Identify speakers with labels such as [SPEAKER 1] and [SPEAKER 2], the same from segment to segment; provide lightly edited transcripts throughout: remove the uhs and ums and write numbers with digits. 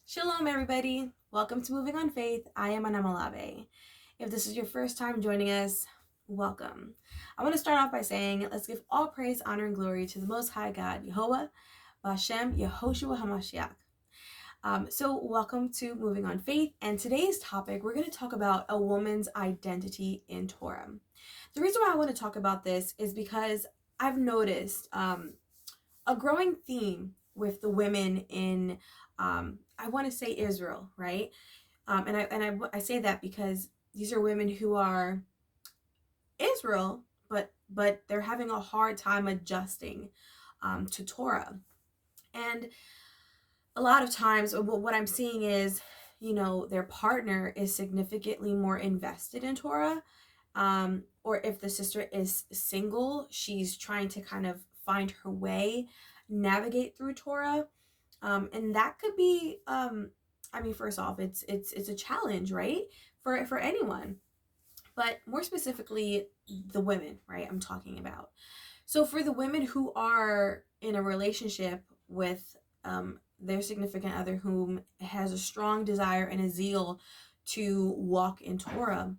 [SPEAKER 1] Shalom, everybody. Welcome to Moving on Faith. I am Anah Malave. If this is your first time joining us, welcome. I want to start off by saying, let's give all praise, honor, and glory to the Most High God, Yehovah, Bashem, Yehoshua HaMashiach. So welcome to Moving on Faith. And today's topic, we're going to talk about a woman's identity in Torah. The reason why I want to talk about this is because I've noticed a growing theme with the women in I want to say Israel, right? I say that because these are women who are Israel, but they're having a hard time adjusting to Torah. And a lot of times what I'm seeing is, their partner is significantly more invested in Torah. Or if the sister is single, she's trying to kind of find her way, navigate through Torah. And that could be, first off, it's a challenge, right? For anyone, but more specifically, the women, right? I'm talking about. So for the women who are in a relationship with their significant other whom has a strong desire and a zeal to walk in Torah,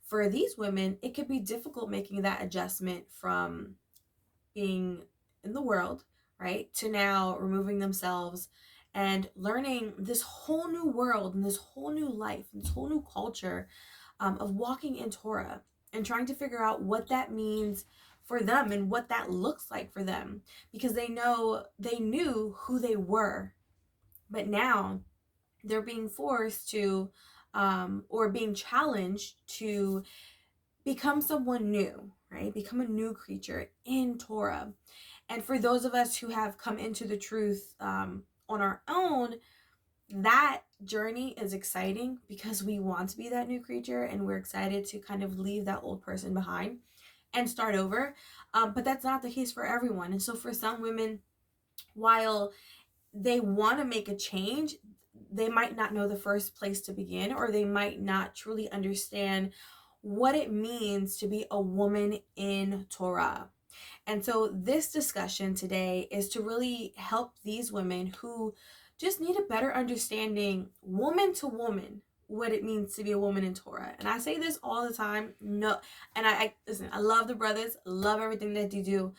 [SPEAKER 1] for these women, it could be difficult making that adjustment from being in the world, right, to now removing themselves and learning this whole new world and this whole new life and this whole new culture of walking in Torah and trying to figure out what that means for them and what that looks like for them, because they knew who they were, but now they're being forced to or being challenged to become someone new, right? Become a new creature in Torah. And for those of us who have come into the truth on our own, that journey is exciting because we want to be that new creature and we're excited to kind of leave that old person behind and start over. But that's not the case for everyone. And so for some women, while they want to make a change, they might not know the first place to begin, or they might not truly understand what it means to be a woman in Torah. And so this discussion today is to really help these women who just need a better understanding, woman to woman, what it means to be a woman in Torah. And I say this all the time. No, and I listen, I love the brothers, love everything that they do,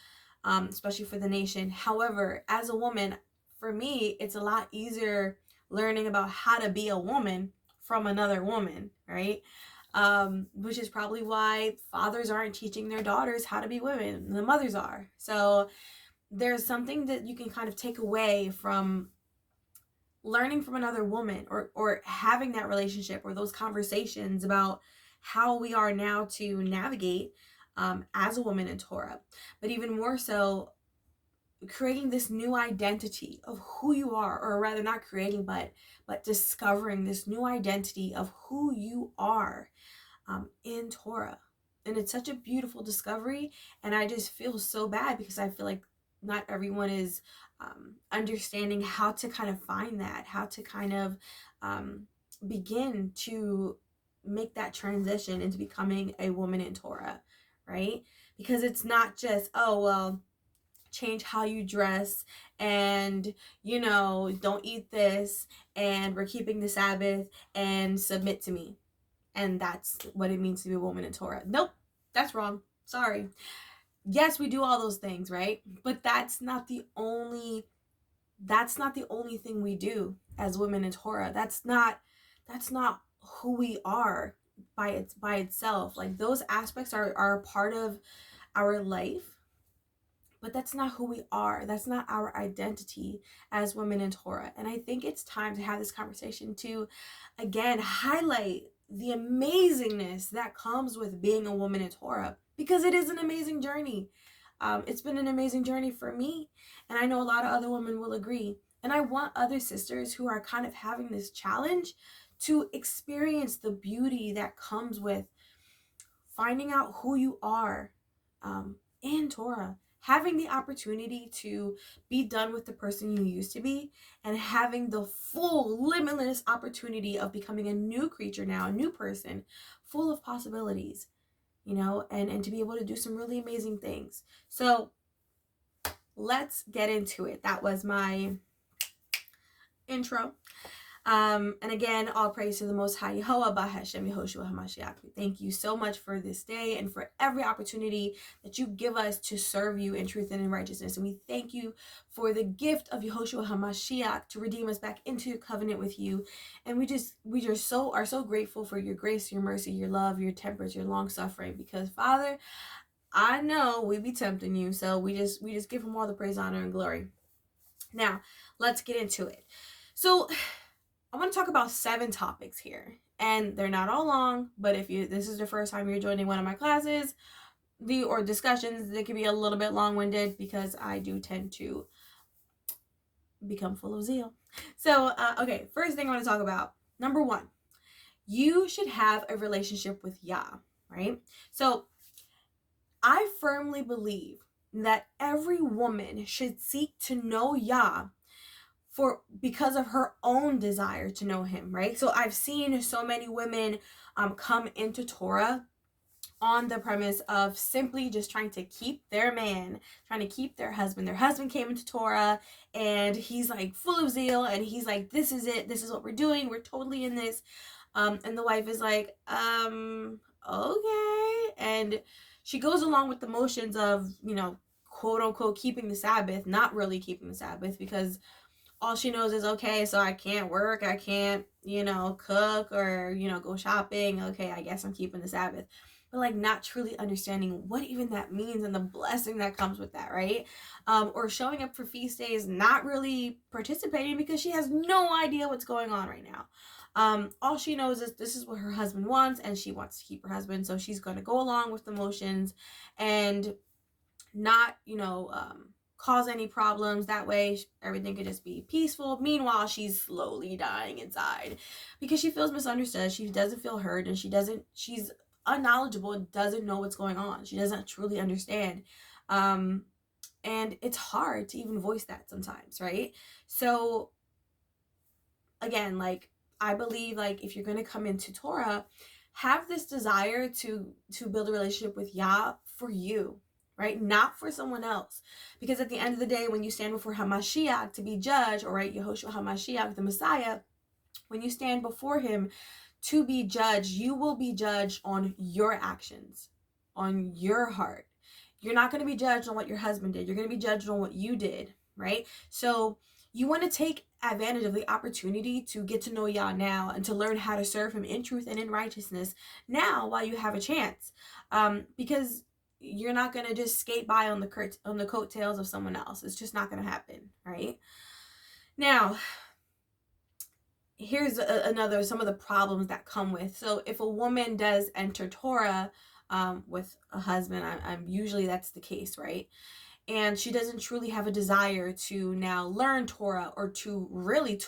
[SPEAKER 1] especially for the nation. However, as a woman, for me, it's a lot easier learning about how to be a woman from another woman, right? Which is probably why fathers aren't teaching their daughters how to be women. The mothers are. So there's something that you can kind of take away from learning from another woman, or having that relationship or those conversations about how we are now to navigate as a woman in Torah. But even more so, creating this new identity of who you are, or rather not creating, but discovering this new identity of who you are in Torah. And it's such a beautiful discovery. And I just feel so bad because I feel like not everyone is understanding how to kind of find that, how to kind of begin to make that transition into becoming a woman in Torah, right? Because it's not just, oh, well, change how you dress and, don't eat this and we're keeping the Sabbath and submit to me. And that's what it means to be a woman in Torah. Nope, that's wrong. Sorry. Yes, we do all those things, right? But that's not the only thing we do as women in Torah. That's not who we are by itself. Like, those aspects are a part of our life, but that's not who we are. That's not our identity as women in Torah. And I think it's time to have this conversation to, again, highlight the amazingness that comes with being a woman in Torah, because it is an amazing journey. It's been an amazing journey for me, and I know a lot of other women will agree. And I want other sisters who are kind of having this challenge to experience the beauty that comes with finding out who you are in Torah, having the opportunity to be done with the person you used to be, and having the full limitless opportunity of becoming a new creature now, a new person, full of possibilities, and to be able to do some really amazing things. So let's get into it. That was my intro. And again, all praise to the Most High Yehovah Bahashem Yehoshua HaMashiach. We thank you so much for this day and for every opportunity that you give us to serve you in truth and in righteousness. And we thank you for the gift of Yehoshua HaMashiach to redeem us back into your covenant with you. And we are so grateful for your grace, your mercy, your love, your temperance, your long suffering. Because Father, I know we be tempting you, so we just give him all the praise, honor, and glory. Now, let's get into it. So I want to talk about 7 topics here, and they're not all long, but if this is the first time you're joining one of my classes, or discussions, they can be a little bit long-winded because I do tend to become full of zeal. So, okay, first thing I want to talk about, number 1, you should have a relationship with Yah, right? So, I firmly believe that every woman should seek to know Yah because of her own desire to know him, right? So I've seen so many women come into Torah on the premise of simply just trying to keep their man, trying to keep their husband. Their husband came into Torah and he's like full of zeal and he's like, this is it, this is what we're doing, we're totally in this. And the wife is like, okay. And she goes along with the motions of, quote unquote, keeping the Sabbath, not really keeping the Sabbath, because all she knows is, okay, so I can't work, I can't, cook or, go shopping. Okay, I guess I'm keeping the Sabbath. But like not truly understanding what even that means and the blessing that comes with that, right? Or showing up for feast days, not really participating because she has no idea what's going on right now. All she knows is this is what her husband wants and she wants to keep her husband. So she's going to go along with the motions and not, cause any problems. That way everything could just be peaceful. Meanwhile, she's slowly dying inside because she feels misunderstood. She doesn't feel heard and she's unknowledgeable and doesn't know what's going on. She doesn't truly understand. And it's hard to even voice that sometimes, right? So again, like I believe like if you're going to come into Torah, have this desire to build a relationship with Yah for you, right? Not for someone else. Because at the end of the day, when you stand before HaMashiach to be judged, or right, Yehoshua HaMashiach, the Messiah, when you stand before him to be judged, you will be judged on your actions, on your heart. You're not going to be judged on what your husband did. You're going to be judged on what you did, right? So you want to take advantage of the opportunity to get to know Yah now and to learn how to serve him in truth and in righteousness now while you have a chance. Because you're not going to just skate by on the coattails of someone else. It's just not going to happen, right? Now, here's some of the problems that come with. So if a woman does enter Torah with a husband, I'm usually that's the case, right? And she doesn't truly have a desire to now learn Torah or to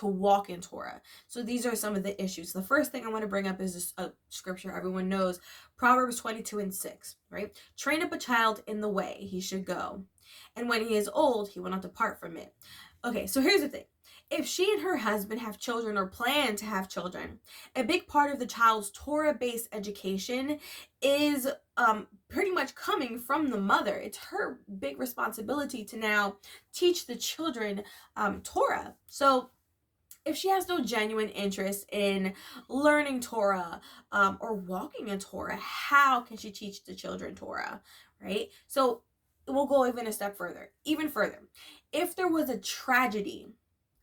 [SPEAKER 1] walk in Torah. So these are some of the issues. The first thing I want to bring up is a scripture everyone knows, Proverbs 22:6, right? Train up a child in the way he should go, and when he is old, he will not depart from it. Okay, so here's the thing. If she and her husband have children or plan to have children, a big part of the child's Torah-based education is pretty much coming from the mother. It's her big responsibility to now teach the children Torah. So if she has no genuine interest in learning Torah or walking in Torah, how can she teach the children Torah, right? So we'll go even a step further, If there was a tragedy,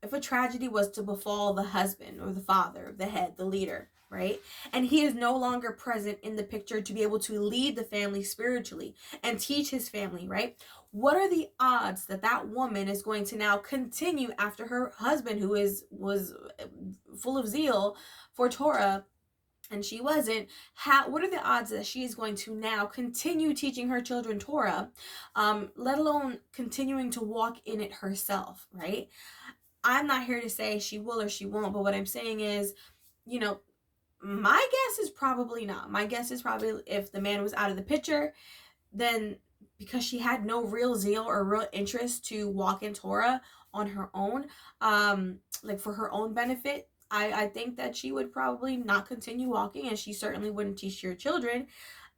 [SPEAKER 1] if a tragedy was to befall the husband or the father, the head, the leader, right? And he is no longer present in the picture to be able to lead the family spiritually and teach his family, right? What are the odds that that woman is going to now continue after her husband, who was full of zeal for Torah, and she wasn't? What are the odds that she is going to now continue teaching her children Torah, let alone continuing to walk in it herself, right? I'm not here to say she will or she won't, but what I'm saying is, my guess is probably not. My guess is probably if the man was out of the picture, then because she had no real zeal or real interest to walk in Torah on her own, like for her own benefit, I think that she would probably not continue walking, and she certainly wouldn't teach your children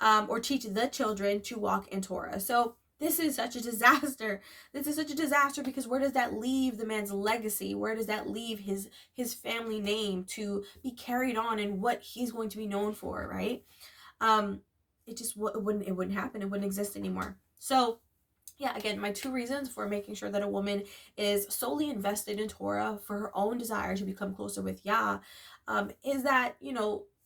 [SPEAKER 1] or teach the children to walk in Torah. So This is such a disaster. This is such a disaster because where does that leave the man's legacy? Where does that leave his family name to be carried on and what he's going to be known for, right? It wouldn't happen. It wouldn't exist anymore. So yeah, again, my 2 reasons for making sure that a woman is solely invested in Torah for her own desire to become closer with Yah, is that,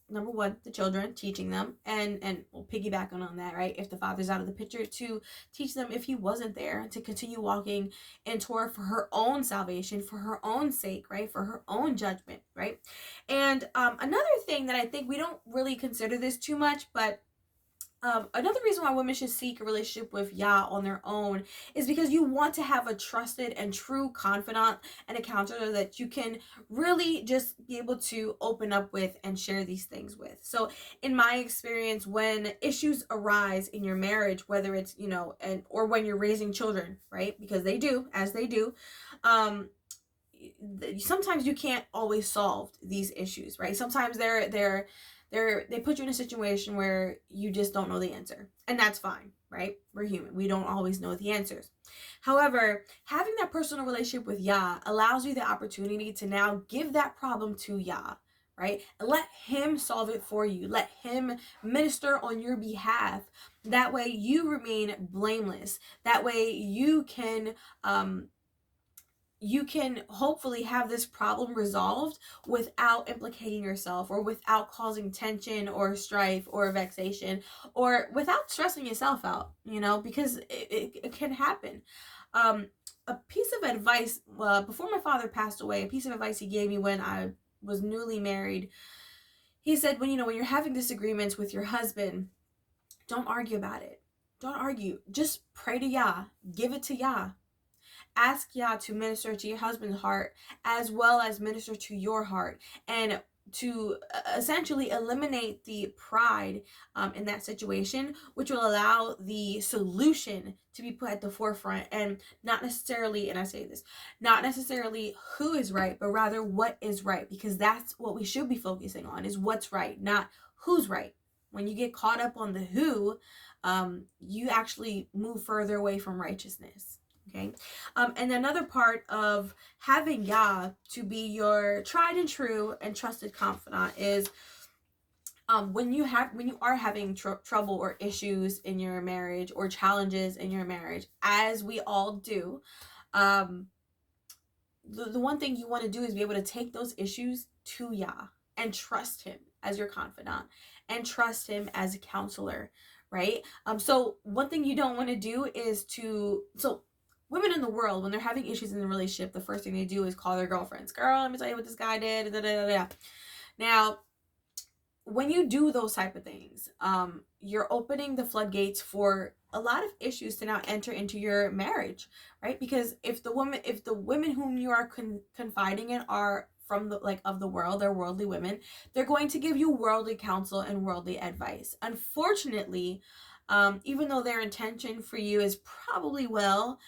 [SPEAKER 1] number 1, the children, teaching them, and we'll piggyback on that, right? If the father's out of the picture, to teach them if he wasn't there, to continue walking in Torah for her own salvation, for her own sake, right? For her own judgment, right? And another thing that I think we don't really consider this too much, but another reason why women should seek a relationship with Yah on their own is because you want to have a trusted and true confidant and a counselor that you can really just be able to open up with and share these things with. So in my experience, when issues arise in your marriage, whether it's, or when you're raising children, right? Because they do, sometimes you can't always solve these issues, right? Sometimes they put you in a situation where you just don't know the answer, and that's fine, right? We're human. We don't always know the answers. However, having that personal relationship with Yah allows you the opportunity to now give that problem to Yah, right? Let him solve it for you. Let him minister on your behalf. That way you remain blameless. That way you can hopefully have this problem resolved without implicating yourself, or without causing tension or strife or vexation, or without stressing yourself out, because it can happen. A piece of advice, before my father passed away, a piece of advice he gave me when I was newly married, he said, when you're having disagreements with your husband, don't argue about it. Don't argue. Just pray to Yah. Give it to Yah. Ask Yah to minister to your husband's heart as well as minister to your heart, and to essentially eliminate the pride in that situation, which will allow the solution to be put at the forefront, and not necessarily, and I say this, not necessarily who is right, but rather what is right, because that's what we should be focusing on, is what's right, not who's right. When you get caught up on the who, you actually move further away from righteousness. Okay. And another part of having Yah to be your tried and true and trusted confidant is when you are having trouble or issues in your marriage, or challenges in your marriage, as we all do, the one thing you want to do is be able to take those issues to Yah and trust him as your confidant and trust him as a counselor, right? So one thing you don't want to do is women in the world, when they're having issues in the relationship, the first thing they do is call their girlfriends. Girl, let me tell you what this guy did. Da, da, da, da. Now, when you do those type of things, you're opening the floodgates for a lot of issues to now enter into your marriage, right? Because if the women whom you are confiding in are from of the world, they're worldly women, they're going to give you worldly counsel and worldly advice. Unfortunately, even though their intention for you is probably well,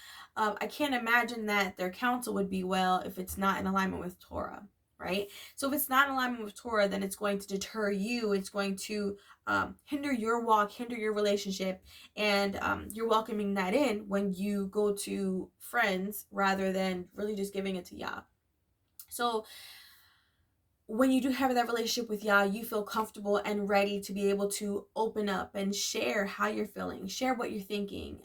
[SPEAKER 1] I can't imagine that their counsel would be well if it's not in alignment with Torah, right? So if it's not in alignment with Torah, then it's going to deter you. It's going to hinder your walk, hinder your relationship, and you're welcoming that in when you go to friends rather than really just giving it to Yah. So when you do have that relationship with Yah, you feel comfortable and ready to be able to open up and share how you're feeling, share what you're thinking,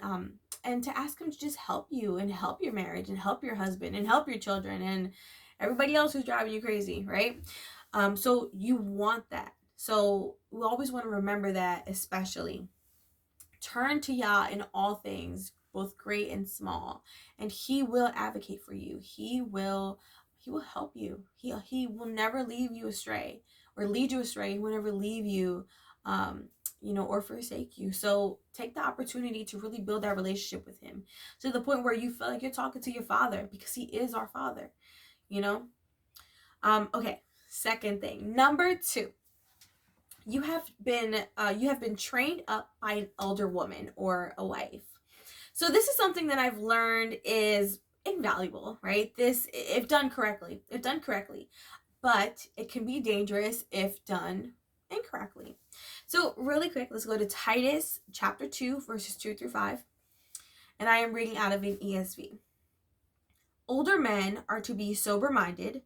[SPEAKER 1] and to ask him to just help you and help your marriage and help your husband and help your children and everybody else who's driving you crazy, right? So you want that. So we always want to remember that, especially. Turn to Yah in all things, both great and small, and he will advocate for you. He will help you. He will never leave you astray or lead you astray. He will never leave you, or forsake you. So take the opportunity to really build that relationship with him to the point where you feel like you're talking to your father, because he is our father, Okay, second thing. Number 2. You have been trained up by an elder woman or a wife. So this is something that I've learned is invaluable, right? This, if done correctly, but it can be dangerous if done incorrectly. So really quick, let's go to Titus chapter 2, verses 2 through 5. and I am reading out of an ESV. Older men are to be sober-minded,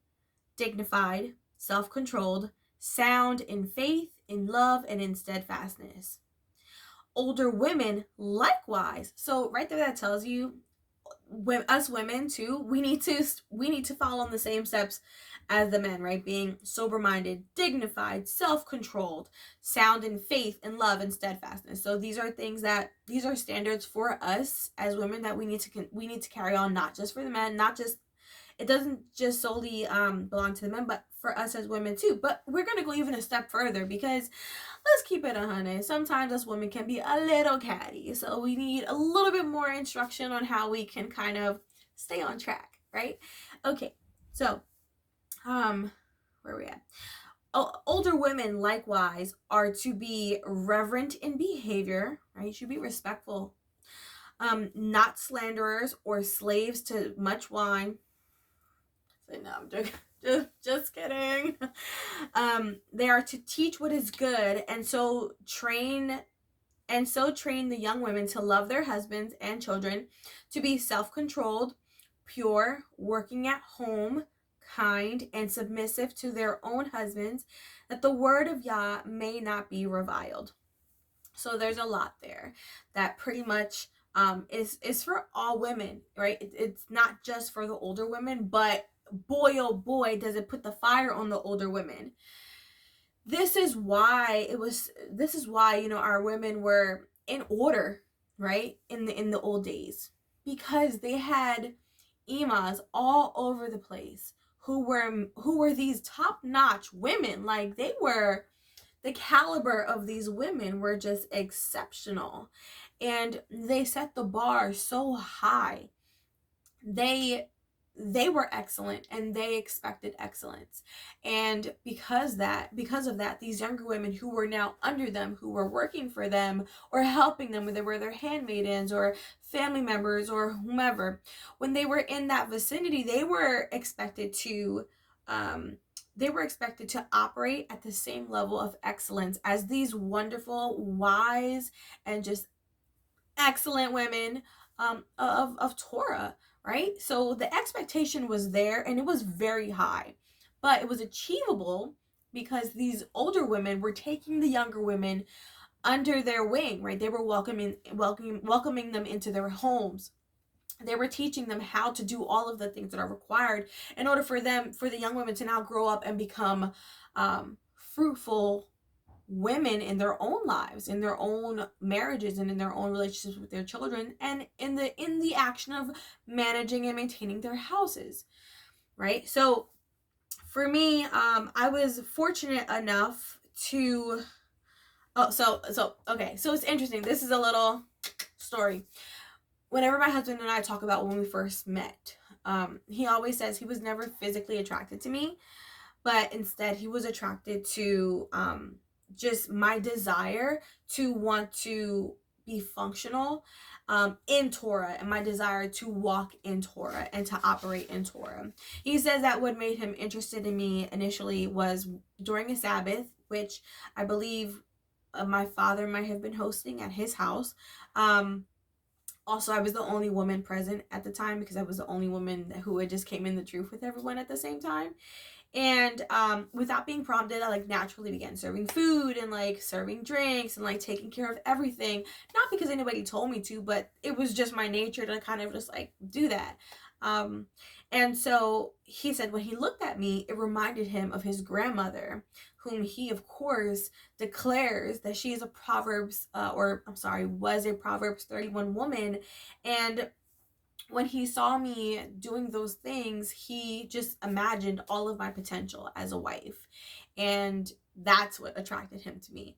[SPEAKER 1] dignified, self-controlled, sound in faith, in love, and in steadfastness. Older women likewise. So right there, that tells you, us women too, we need to follow in the same steps as the men, right? Being sober-minded, dignified, self-controlled, sound in faith and love and steadfastness. So these are standards for us as women that we need to carry on, not just for the men, not just, it doesn't just solely belong to the men, but for us as women too. But we're going to go even a step further, because let's keep it 100. Sometimes us women can be a little catty. So we need a little bit more instruction on how we can kind of stay on track, right? Okay, so where are we at? Older women likewise are to be reverent in behavior, right? You should be respectful. Not slanderers or slaves to much wine. No, I'm joking. Just kidding. They are to teach what is good, and so train the young women to love their husbands and children, to be self-controlled, pure, working at home, kind, and submissive to their own husbands, that the word of Yah may not be reviled. So there's a lot there that pretty much is for all women, right? It's not just for the older women, but boy, oh boy, does it put the fire on the older women. This is why, our women were in order, right? In the old days, because they had imams all over the place who were these top-notch women. Like, they were, the caliber of these women were just exceptional, and they set the bar so high. They were excellent, and they expected excellence. And because of that, these younger women who were now under them, who were working for them or helping them, whether they were their handmaidens or family members or whomever, when they were in that vicinity, they were expected to operate at the same level of excellence as these wonderful, wise, and just excellent women of Torah, right? So the expectation was there, and it was very high, but it was achievable because these older women were taking the younger women under their wing, right? They were welcoming them into their homes. They were teaching them how to do all of the things that are required in order for the young women to now grow up and become fruitful women in their own lives, in their own marriages, and in their own relationships with their children, and in the action of managing and maintaining their houses, right? So for me, I was fortunate enough to so it's interesting. This is a little story. Whenever my husband and I talk about when we first met, he always says he was never physically attracted to me, but instead he was attracted to just my desire to want to be functional in Torah, and my desire to walk in Torah and to operate in Torah. He says that what made him interested in me initially was during a Sabbath, which I believe my father might have been hosting at his house. Also, I was the only woman present at the time, because I was the only woman who had just came in the truth with everyone at the same time. And without being prompted, I naturally began serving food and serving drinks and taking care of everything. Not because anybody told me to, but it was just my nature to kind of just do that. And so he said when he looked at me, it reminded him of his grandmother, whom he of course declares that she is was a Proverbs 31 woman. And when he saw me doing those things, he just imagined all of my potential as a wife. And that's what attracted him to me.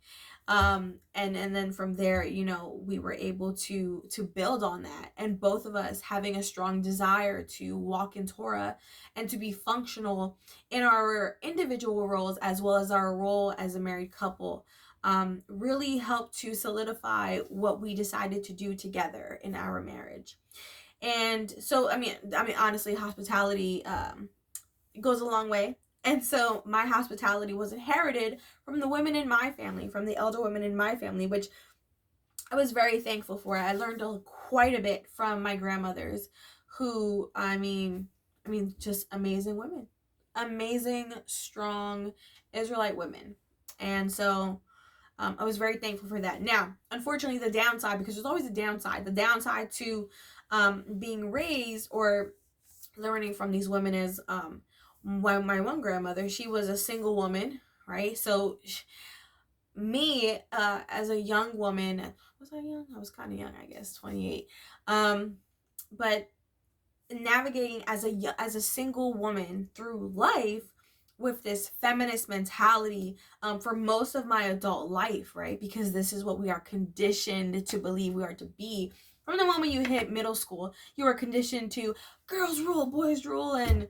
[SPEAKER 1] And then from there, we were able to build on that. And both of us having a strong desire to walk in Torah and to be functional in our individual roles as well as our role as a married couple, really helped to solidify what we decided to do together in our marriage. And so, I mean, honestly, hospitality goes a long way. And so my hospitality was inherited from the women in my family, from the elder women in my family, which I was very thankful for. I learned quite a bit from my grandmothers, who, I mean, just amazing women, amazing, strong Israelite women. And so I was very thankful for that. Now, unfortunately, the downside, because there's always a downside, the downside to being raised or learning from these women is my one grandmother, she was a single woman, right? So me, as a young woman, was I young? I was kind of young, I guess, 28. But navigating as a single woman through life with this feminist mentality for most of my adult life, right? Because this is what we are conditioned to believe we are to be. From the moment you hit middle school, you are conditioned to girls rule, boys rule, and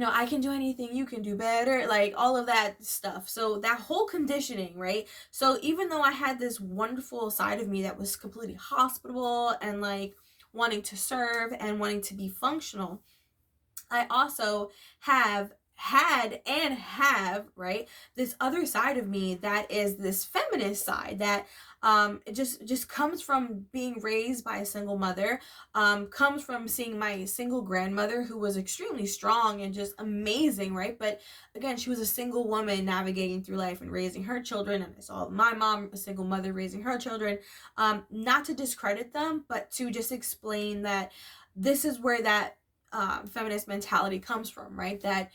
[SPEAKER 1] I can do anything, you can do better, like all of that stuff. So that whole conditioning, right? So even though I had this wonderful side of me that was completely hospitable and like wanting to serve and wanting to be functional, I also had and have, right, this other side of me that is this feminist side that it just comes from being raised by a single mother, comes from seeing my single grandmother, who was extremely strong and just amazing, right? But again, she was a single woman navigating through life and raising her children, and I saw my mom, a single mother, raising her children. Not to discredit them, but to just explain that this is where that feminist mentality comes from, right? That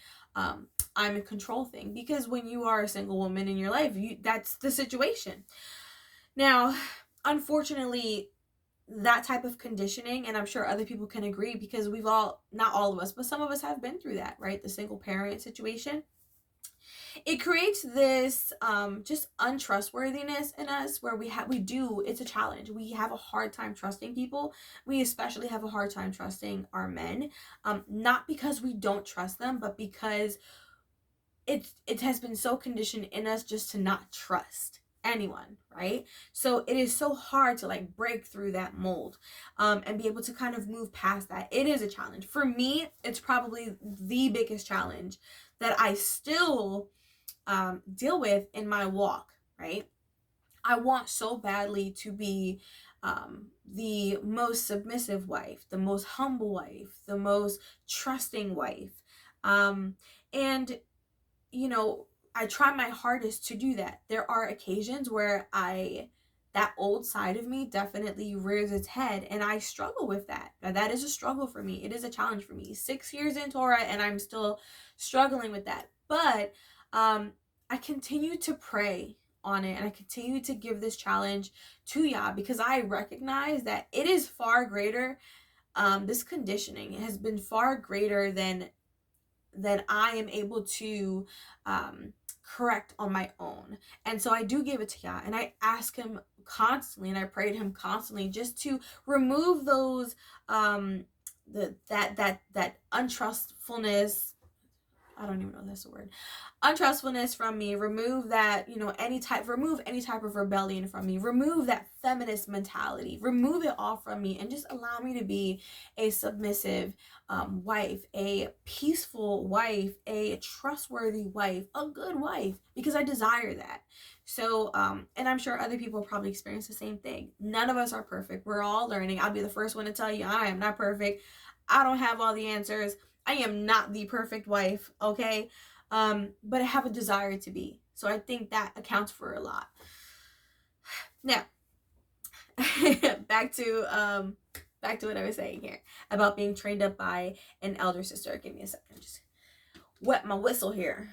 [SPEAKER 1] I'm in control thing, because when you are a single woman in your life, that's the situation. Now, unfortunately, that type of conditioning, and I'm sure other people can agree, because we've all, not all of us, but some of us have been through that, right? The single parent situation. It creates this just untrustworthiness in us, where it's a challenge. We have a hard time trusting people. We especially have a hard time trusting our men, not because we don't trust them, but because it has been so conditioned in us just to not trust anyone, right? So it is so hard to like break through that mold and be able to kind of move past that. It is a challenge. For me, it's probably the biggest challenge that I still deal with in my walk, right? I want so badly to be the most submissive wife, the most humble wife, the most trusting wife. And I try my hardest to do that. There are occasions where that old side of me definitely rears its head, and I struggle with that. Now, that is a struggle for me. It is a challenge for me. 6 years in Torah, and I'm still struggling with that. But I continue to pray on it, and I continue to give this challenge to Yah, because I recognize that it is far greater. This conditioning has been far greater than I am able to correct on my own. And so I do give it to Yah, and I ask him constantly, and I pray to him constantly, just to remove those that untrustfulness. I don't even know if that's a word. Untrustfulness from me. Remove that, remove any type of rebellion from me. Remove that feminist mentality. Remove it all from me, and just allow me to be a submissive wife, a peaceful wife, a trustworthy wife, a good wife, because I desire that. So, and I'm sure other people probably experience the same thing. None of us are perfect. We're all learning. I'll be the first one to tell you, I am not perfect. I don't have all the answers. I am not the perfect wife, okay? But I have a desire to be. So I think that accounts for a lot. Now, back to what I was saying here about being trained up by an elder sister. Give me a second. Just wet my whistle here.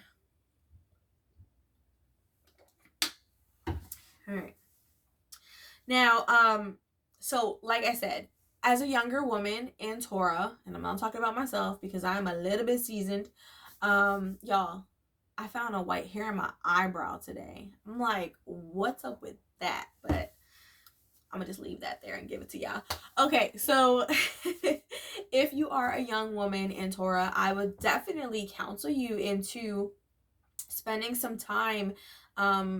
[SPEAKER 1] All right. Now, so like I said, as a younger woman in Torah, and I'm not talking about myself because I'm a little bit seasoned, y'all, I found a white hair in my eyebrow today. I'm like, what's up with that? But I'm gonna just leave that there and give it to y'all. Okay, so if you are a young woman in Torah, I would definitely counsel you into spending some time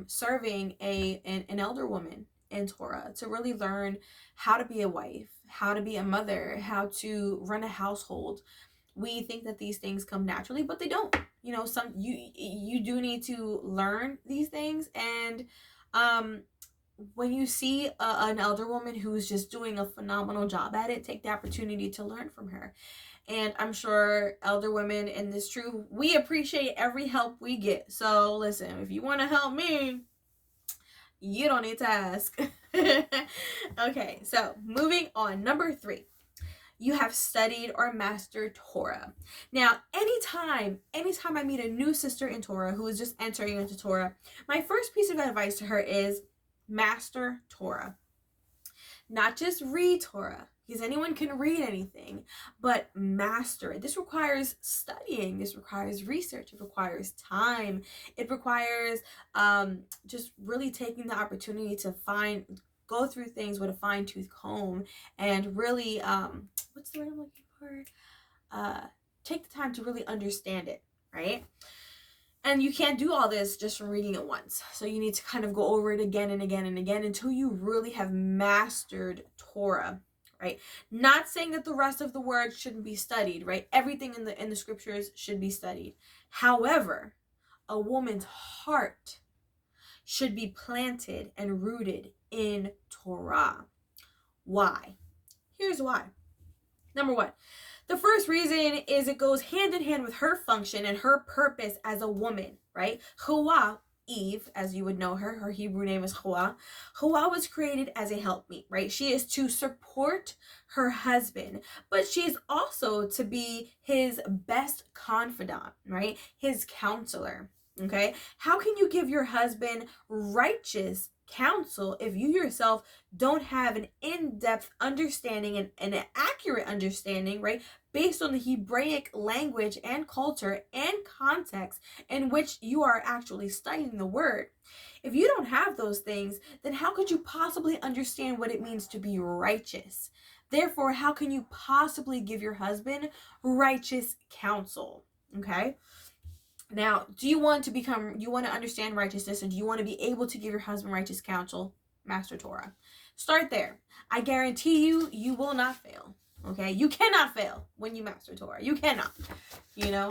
[SPEAKER 1] serving an elder woman in Torah, to really learn how to be a wife, how to be a mother, how to run a household. We think that these things come naturally, but they don't. You do need to learn these things, and when you see an elder woman who's just doing a phenomenal job at it, take the opportunity to learn from her. And I'm sure elder women in this truth, we appreciate every help we get. So listen, if you want to help me, you don't need to ask. Okay, so moving on. Number 3, you have studied or mastered Torah. Now, anytime I meet a new sister in Torah who is just entering into Torah, my first piece of advice to her is master Torah. Not just read Torah, because anyone can read anything, but master it. This requires studying. This requires research. It requires time. It requires just really taking the opportunity to go through things with a fine-tooth comb and really, what's the word I'm looking for? Take the time to really understand it, right? And you can't do all this just from reading it once. So you need to kind of go over it again and again and again until you really have mastered Torah, right? Not saying that the rest of the word shouldn't be studied, right? Everything in the scriptures should be studied. However, a woman's heart should be planted and rooted in Torah. Why? Here's why. Number 1, the first reason is it goes hand in hand with her function and her purpose as a woman, right? Chua, Eve, as you would know her Hebrew name is Chua. Chua was created as a helpmeet, right? She is to support her husband, but she is also to be his best confidant, right? His counselor, okay? How can you give your husband righteous counsel if you yourself don't have an in-depth understanding and an accurate understanding, right, based on the Hebraic language and culture and context in which you are actually studying the word? If you don't have those things, then how could you possibly understand what it means to be righteous? Therefore, how can you possibly give your husband righteous counsel? Okay? Now, do you want to understand righteousness, and do you want to be able to give your husband righteous counsel? Master Torah. Start there. I guarantee you, you will not fail. Okay? You cannot fail when you master Torah. You cannot. You know?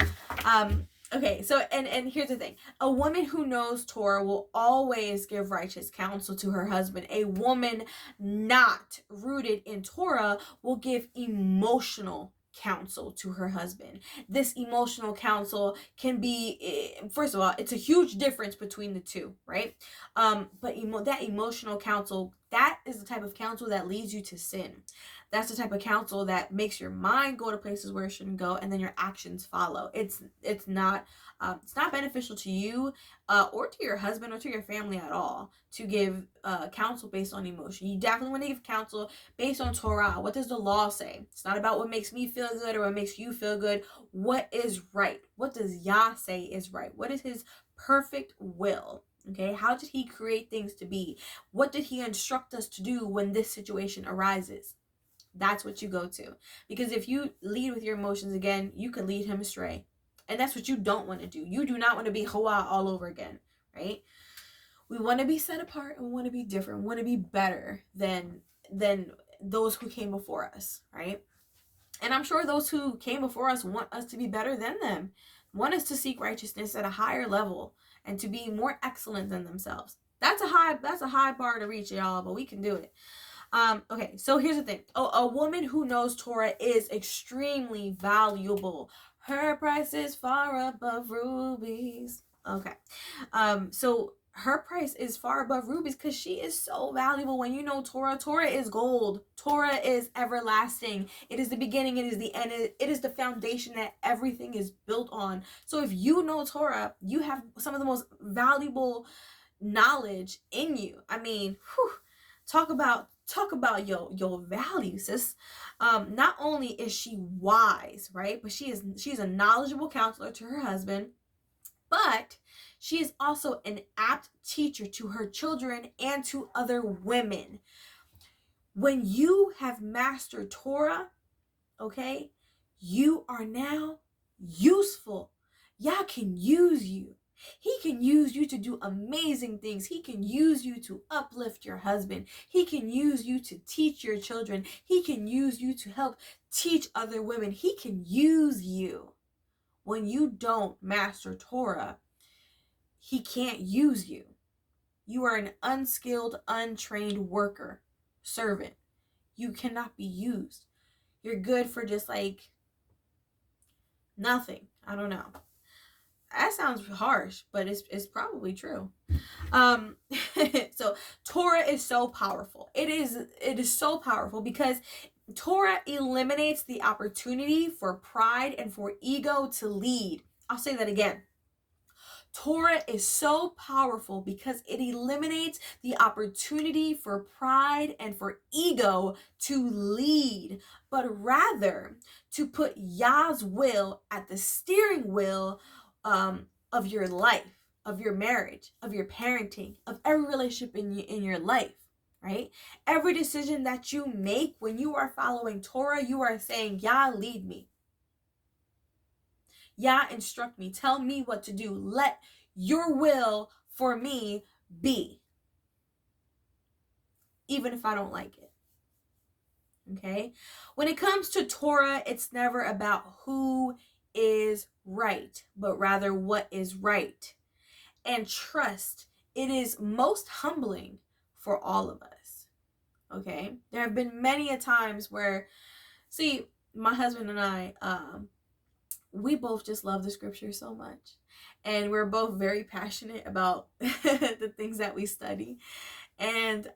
[SPEAKER 1] Okay, so, and here's the thing. A woman who knows Torah will always give righteous counsel to her husband. A woman not rooted in Torah will give emotional counsel to her husband. This emotional counsel can be, first of all, it's a huge difference between the two, right? But that emotional counsel, that is the type of counsel that leads you to sin. That's the type of counsel that makes your mind go to places where it shouldn't go, and then your actions follow. It's not beneficial to you or to your husband or to your family at all to give counsel based on emotion. You definitely want to give counsel based on Torah. What does the law say? It's not about what makes me feel good or what makes you feel good. What is right? What does Yah say is right? What is his perfect will? Okay, how did he create things to be? What did he instruct us to do when this situation arises? That's what you go to. Because if you lead with your emotions again, you can lead him astray. And that's what you don't want to do. You do not want to be Hawa all over again, right? We want to be set apart, and we want to be different. We want to be better than those who came before us, right? And I'm sure those who came before us want us to be better than them, want us to seek righteousness at a higher level and to be more excellent than themselves. That's a high bar to reach, y'all, but we can do it. Okay, so here's the thing. A woman who knows Torah is extremely valuable. Her price is far above rubies. Okay. So her price is far above rubies because she is so valuable. When you know Torah, Torah is gold. Torah is everlasting. It is the beginning. It is the end. It is the foundation that everything is built on. So if you know Torah, you have some of the most valuable knowledge in you. I mean, talk about your value, sis. Not only is she wise, right, but she's a knowledgeable counselor to her husband, but she is also an apt teacher to her children and to other women. When you have mastered Torah, okay, you are now useful. Yah can use you. He can use you to do amazing things. He can use you to uplift your husband. He can use you to teach your children. He can use you to help teach other women. He can use you. When you don't master Torah, he can't use you. You are an unskilled, untrained worker, servant. You cannot be used. You're good for just like nothing. I don't know. That sounds harsh, but it's probably true. So Torah is so powerful. It is so powerful because Torah eliminates the opportunity for pride and for ego to lead. I'll say that again. Torah is so powerful because it eliminates the opportunity for pride and for ego to lead, but rather to put Yah's will at the steering wheel of your life, of your marriage, of your parenting, of every relationship in your life, right? Every decision that you make when you are following Torah, you are saying, Yah, lead me. Yah, instruct me. Tell me what to do. Let your will for me be, even if I don't like it. Okay? When it comes to Torah, it's never about who is right, but rather what is right. And trust, it is most humbling for all of us. Okay? There have been many a times where, see, my husband and I, we both just love the scripture so much. And we're both very passionate about the things that we study. And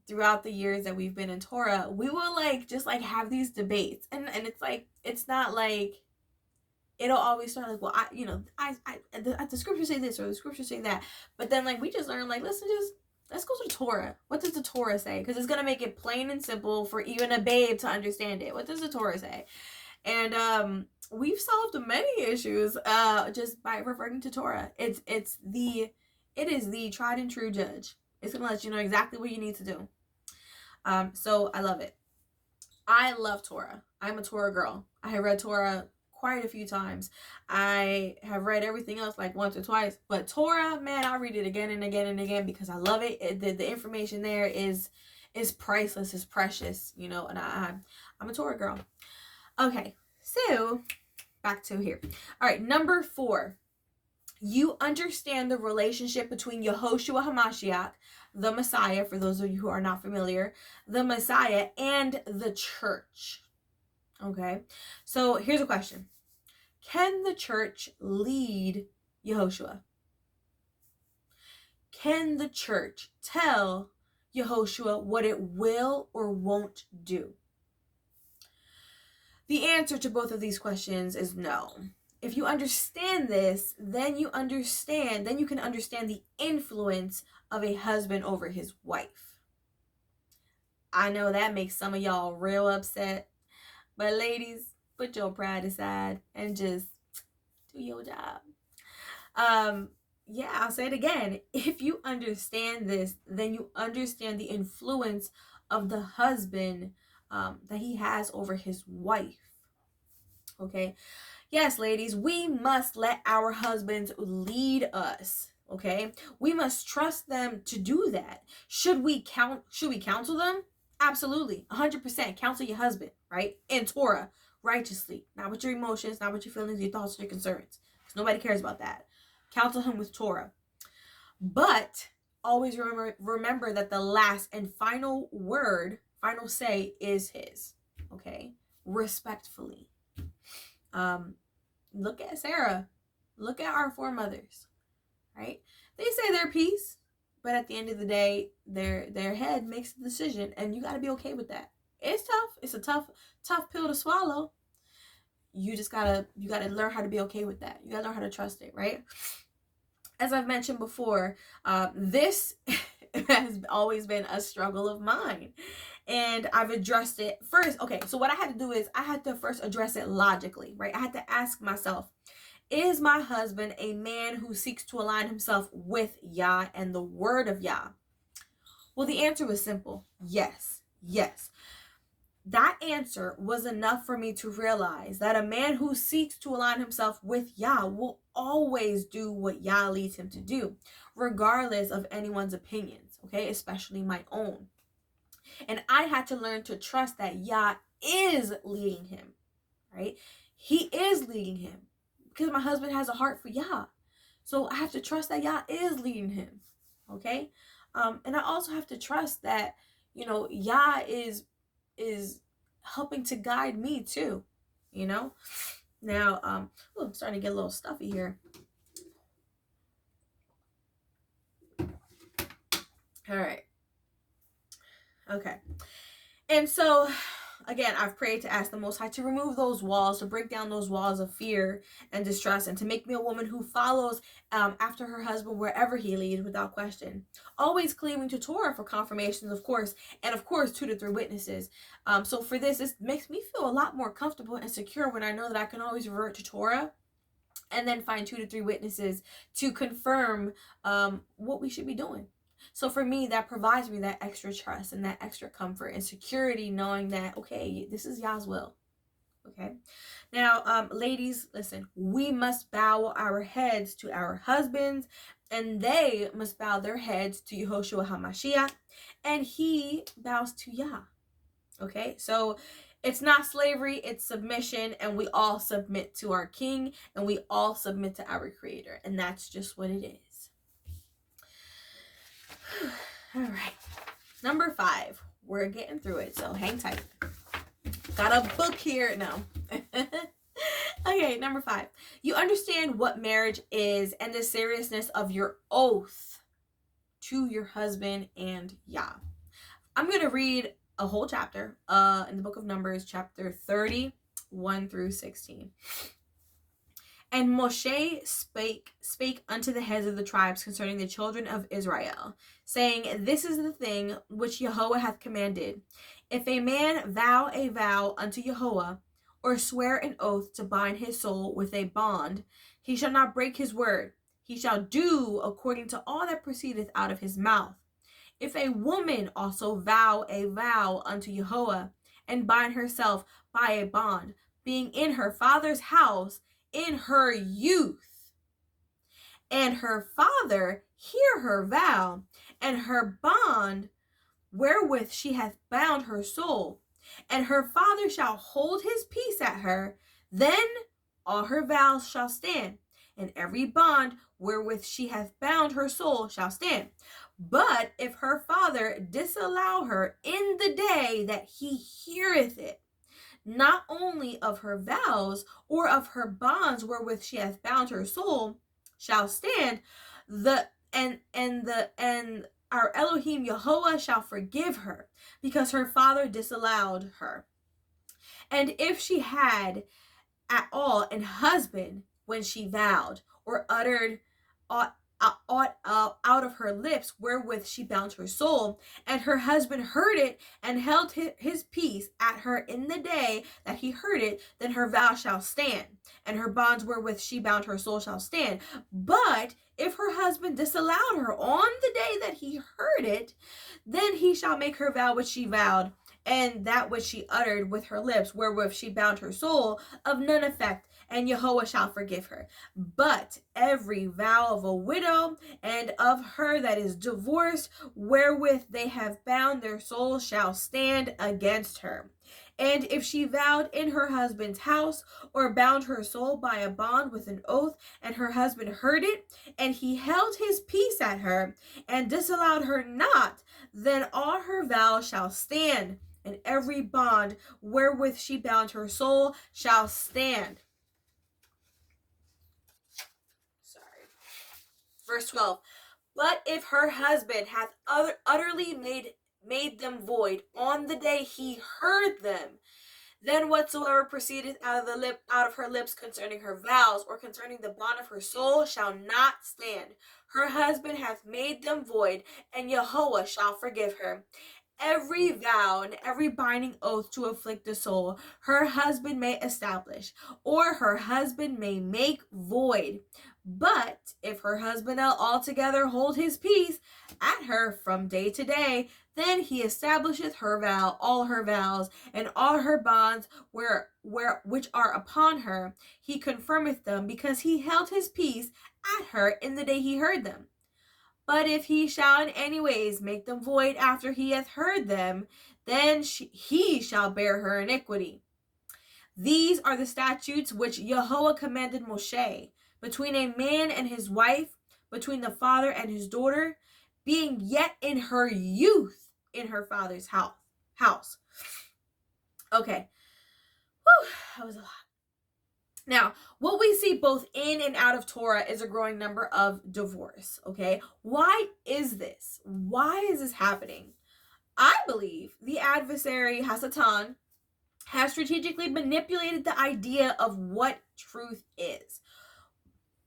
[SPEAKER 1] throughout the years that we've been in Torah, we will just have these debates. And it's like, it's not like, it'll always start like, well, the scripture say this or the scripture say that. But then we just learn listen, let's go to the Torah. What does the Torah say? Because it's going to make it plain and simple for even a babe to understand it. What does the Torah say? And we've solved many issues just by referring to Torah. It is the tried and true judge. It's gonna let you know exactly what you need to do. So I love it. I love Torah. I'm a Torah girl. I have read Torah quite a few times. I have read everything else once or twice, but Torah, man, I read it again and again and again because I love it. The information there is priceless, is precious, and I'm a Torah girl. Okay, so back to here. All right, number 4. You understand the relationship between Yehoshua HaMashiach, the Messiah, for those of you who are not familiar, the Messiah, and the church. Okay, so here's a question. Can the church lead Yehoshua? Can the church tell Yehoshua what it will or won't do? The answer to both of these questions is no. If you understand this, then you can understand the influence of a husband over his wife. I know that makes some of y'all real upset, but ladies, put your pride aside and just do your job. Yeah, I'll say it again. If you understand this, then you understand the influence of the husband that he has over his wife. Okay? Yes, ladies, we must let our husbands lead us. Okay? We must trust them to do that. Should we counsel them? Absolutely. 100%. Counsel your husband, right? In Torah, righteously. Not with your emotions, not with your feelings, your thoughts, your concerns. Because nobody cares about that. Counsel him with Torah. But always remember that the last and final word, final say is his. Okay? Respectfully. Look at Sarah. Look at our foremothers. Right? They say their piece, but at the end of the day, their head makes the decision, and you got to be okay with that. It's tough. It's a tough pill to swallow. You gotta learn how to be okay with that. You gotta learn how to trust it, right? As I've mentioned before, this has always been a struggle of mine, and I've addressed it first. Okay, so what I had to do is I had to first address it logically, right? I had to ask myself, is my husband a man who seeks to align himself with Yah and the word of Yah? Well, the answer was simple. Yes. That answer was enough for me to realize that a man who seeks to align himself with Yah will always do what Yah leads him to do, regardless of anyone's opinions, okay? Especially my own. And I had to learn to trust that Yah is leading him, right? He is leading him because my husband has a heart for Yah. So I have to trust that Yah is leading him. Okay. And I also have to trust that, Yah is helping to guide me too. Now, I'm starting to get a little stuffy here. All right. Okay. And so, again, I've prayed to ask the Most High to remove those walls, to break down those walls of fear and distrust, and to make me a woman who follows after her husband wherever he leads without question. Always cleaving to Torah for confirmations, of course, and of course 2 to 3 witnesses. So for this makes me feel a lot more comfortable and secure when I know that I can always revert to Torah and then find 2 to 3 witnesses to confirm what we should be doing. So for me, that provides me that extra trust and that extra comfort and security, knowing that, okay, this is Yah's will. Okay. Now, ladies, listen, we must bow our heads to our husbands, and they must bow their heads to Yehoshua HaMashiach, and he bows to Yah. Okay, so it's not slavery, it's submission, and we all submit to our king, and we all submit to our creator, and that's just what it is. All right, number 5. We're getting through it, so hang tight. Got a book here. No. Okay, number 5. You understand what marriage is and the seriousness of your oath to your husband and Yah. I'm going to read a whole chapter in the book of Numbers, chapter 30, 1 through 16. And Moshe spake unto the heads of the tribes concerning the children of Israel, saying, This is the thing which Yahweh hath commanded. If a man vow a vow unto Yahweh, or swear an oath to bind his soul with a bond, he shall not break his word. He shall do according to all that proceedeth out of his mouth. If a woman also vow a vow unto Yahweh, and bind herself by a bond, being in her father's house in her youth, and her father hear her vow, and her bond wherewith she hath bound her soul, and her father shall hold his peace at her, then all her vows shall stand, and every bond wherewith she hath bound her soul shall stand. But if her father disallow her in the day that he heareth it, not only of her vows or of her bonds wherewith she hath bound her soul shall stand, and our Elohim Yahweh shall forgive her, because her father disallowed her. And if she had at all an husband when she vowed, or uttered aught out of her lips wherewith she bound her soul, and her husband heard it and held his peace at her in the day that he heard it, then her vow shall stand, and her bonds wherewith she bound her soul shall stand. But if her husband disallowed her on the day that he heard it, then he shall make her vow which she vowed, and that which she uttered with her lips wherewith she bound her soul, of none effect, and Yahweh shall forgive her. But every vow of a widow and of her that is divorced, wherewith they have bound their soul, shall stand against her. And if she vowed in her husband's house, or bound her soul by a bond with an oath, and her husband heard it, and he held his peace at her, and disallowed her not, then all her vows shall stand, and every bond wherewith she bound her soul shall stand. Verse 12. But if her husband hath utterly made them void on the day he heard them, then whatsoever proceedeth out of her lips concerning her vows, or concerning the bond of her soul, shall not stand. Her husband hath made them void, and Yahweh shall forgive her. Every vow and every binding oath to afflict the soul, her husband may establish, or her husband may make void. But if her husband altogether hold his peace at her from day to day, then he establisheth her vow, all her vows, and all her bonds which are upon her. He confirmeth them, because he held his peace at her in the day he heard them. But if he shall in any ways make them void after he hath heard them, then he shall bear her iniquity. These are the statutes which Yahweh commanded Moshe, between a man and his wife, between the father and his daughter, being yet in her youth in her father's house. Okay. Whew, that was a lot. Now, what we see both in and out of Torah is a growing number of divorce, okay? Why is this? Why is this happening? I believe the adversary, Hasatan, has strategically manipulated the idea of what truth is,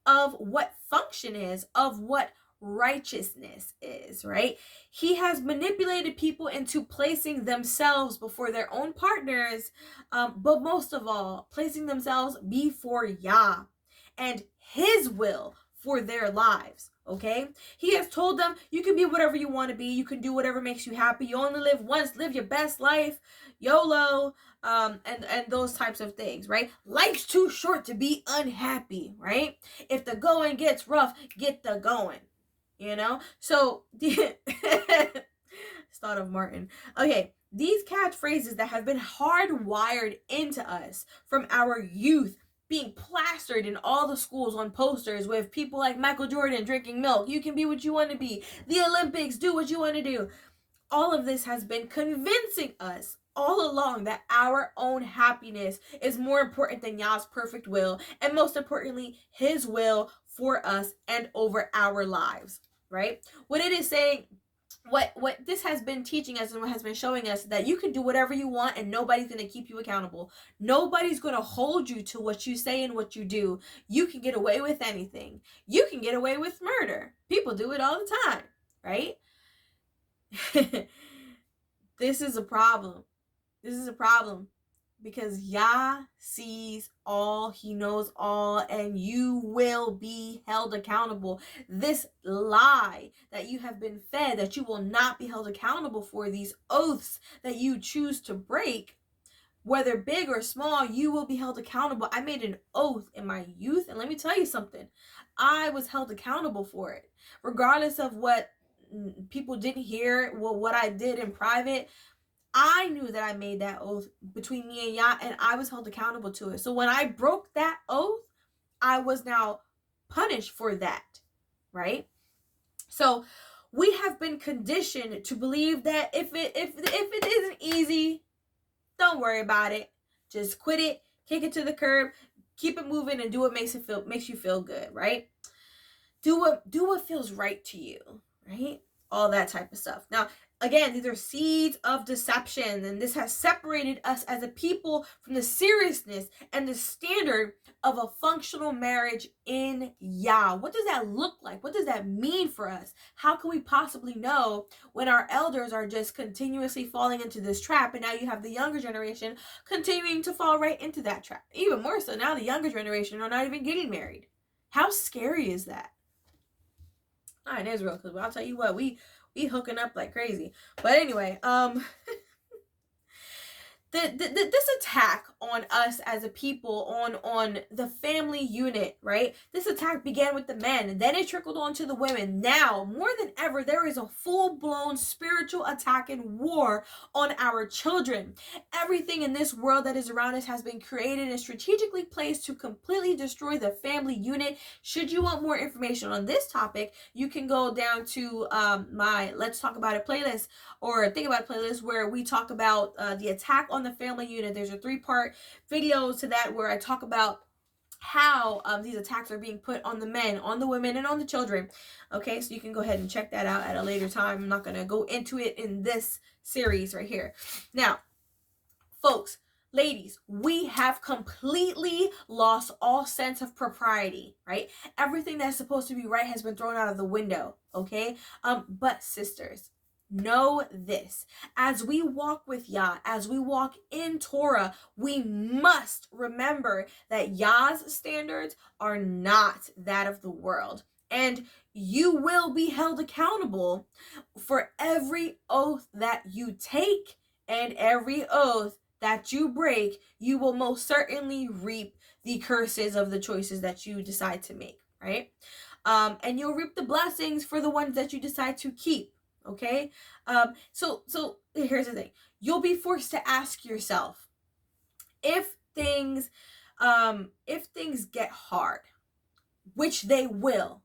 [SPEAKER 1] of what function is, of what righteousness is, right? He has manipulated people into placing themselves before their own partners, but most of all, placing themselves before Yah and His will for their lives. Okay, He has told them, you can be whatever you want to be, you can do whatever makes you happy, you only live once, live your best life, YOLO, and those types of things, right? Life's too short to be unhappy, right? If the going gets rough, get the going, so thought of Martin. Okay, these catchphrases that have been hardwired into us from our youth, being plastered in all the schools on posters with people like Michael Jordan drinking milk, you can be what you want to be, the Olympics, do what you want to do. All of this has been convincing us all along that our own happiness is more important than Yah's perfect will, and most importantly, His will for us and over our lives, right? What it is saying, what this has been teaching us and what has been showing us, that you can do whatever you want and nobody's going to keep you accountable. Nobody's going to hold you to what you say and what you do. You can get away with anything. You can get away with murder. People do it all the time, right? This is a problem. This is a problem because Yah sees all, He knows all, and you will be held accountable. This lie that you have been fed, that you will not be held accountable for, these oaths that you choose to break, whether big or small, you will be held accountable. I made an oath in my youth, and let me tell you something. I was held accountable for it. Regardless of what people didn't hear, what I did in private, I knew that I made that oath between me and Yah, and I was held accountable to it. So when I broke that oath, I was now punished for that, right? So we have been conditioned to believe that if it isn't easy, don't worry about it. Just quit it, kick it to the curb, keep it moving, and do what makes you feel good, right? Do what feels right to you, right? All that type of stuff. Now, again, these are seeds of deception, and this has separated us as a people from the seriousness and the standard of a functional marriage in Yah. What does that look like? What does that mean for us? How can we possibly know when our elders are just continuously falling into this trap, and now you have the younger generation continuing to fall right into that trap? Even more so, now the younger generation are not even getting married. How scary is that? Not in Israel, because I'll tell you what, we hooking up like crazy. But anyway, this attack on us as a people, on the family unit, right? This attack began with the men, and then it trickled on to the women. Now, more than ever, there is a full-blown spiritual attack and war on our children. Everything in this world that is around us has been created and strategically placed to completely destroy the family unit. Should you want more information on this topic, you can go down to my Let's Talk About It playlist, or Think About It playlist, where we talk about the attack on the family unit. There's a 3-part video to that where I talk about how these attacks are being put on the men, on the women, and on the children. Okay, so you can go ahead and check that out at a later time. I'm not going to go into it in this series right here. Now, folks, ladies, we have completely lost all sense of propriety, right? Everything that's supposed to be right has been thrown out of the window, okay? But sisters, know this: as we walk with Yah, as we walk in Torah, we must remember that Yah's standards are not that of the world. And you will be held accountable for every oath that you take and every oath that you break. You will most certainly reap the curses of the choices that you decide to make, right? And you'll reap the blessings for the ones that you decide to keep. Okay, so here's the thing: you'll be forced to ask yourself, if things get hard, which they will,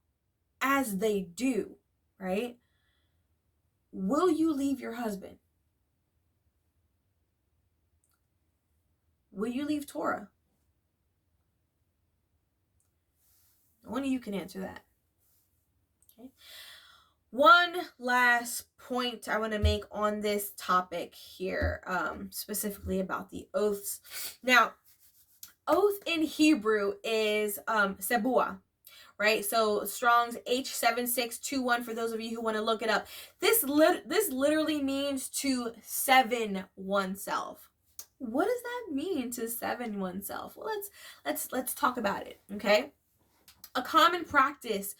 [SPEAKER 1] as they do, right? will you leave your husband? Will you leave Torah? Only you can answer that. Okay. One last point I want to make on this topic here, specifically about the oaths. Now, oath in Hebrew is sebua, right? So Strong's H7621 for those of you who want to look it up. This literally means to seven oneself. What does that mean, to seven oneself? Well, let's talk about it, okay? A common practice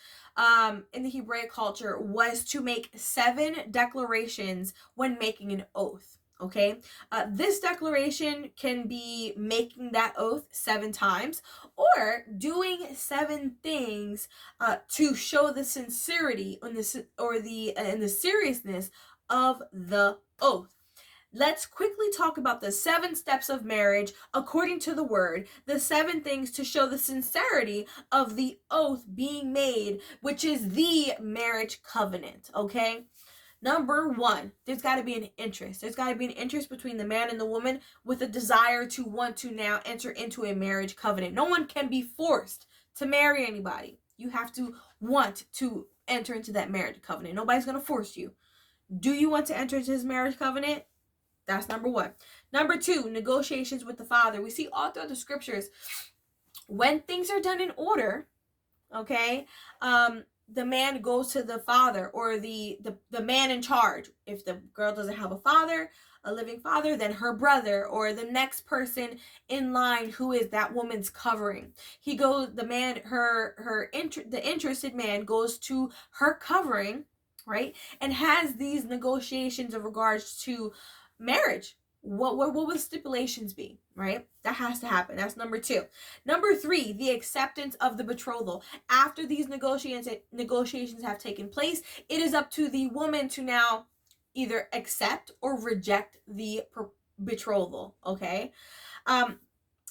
[SPEAKER 1] in the Hebraic culture was to make 7 declarations when making an oath. Okay, this declaration can be making that oath 7 times, or doing 7 things to show the sincerity and the seriousness of the oath. Let's quickly talk about the 7 steps of marriage according to the word, the 7 things to show the sincerity of the oath being made, which is the marriage covenant, okay? Number 1, there's got to be an interest. There's got to be an interest between the man and the woman with a desire to want to now enter into a marriage covenant. No one can be forced to marry anybody. You have to want to enter into that marriage covenant. Nobody's going to force you. Do you want to enter into his marriage covenant? That's number 1. Number 2, negotiations with the father. We see all throughout the scriptures, when things are done in order, okay, the man goes to the father, or the man in charge. If the girl doesn't have a father, a living father, then her brother, or the next person in line who is that woman's covering. He goes, the man, the interested man goes to her covering, right, and has these negotiations in regards to marriage. What will stipulations be, right? That has to happen. That's number 2. Number 3, the acceptance of the betrothal. After these negotiations have taken place, it is up to the woman to now either accept or reject the betrothal, okay?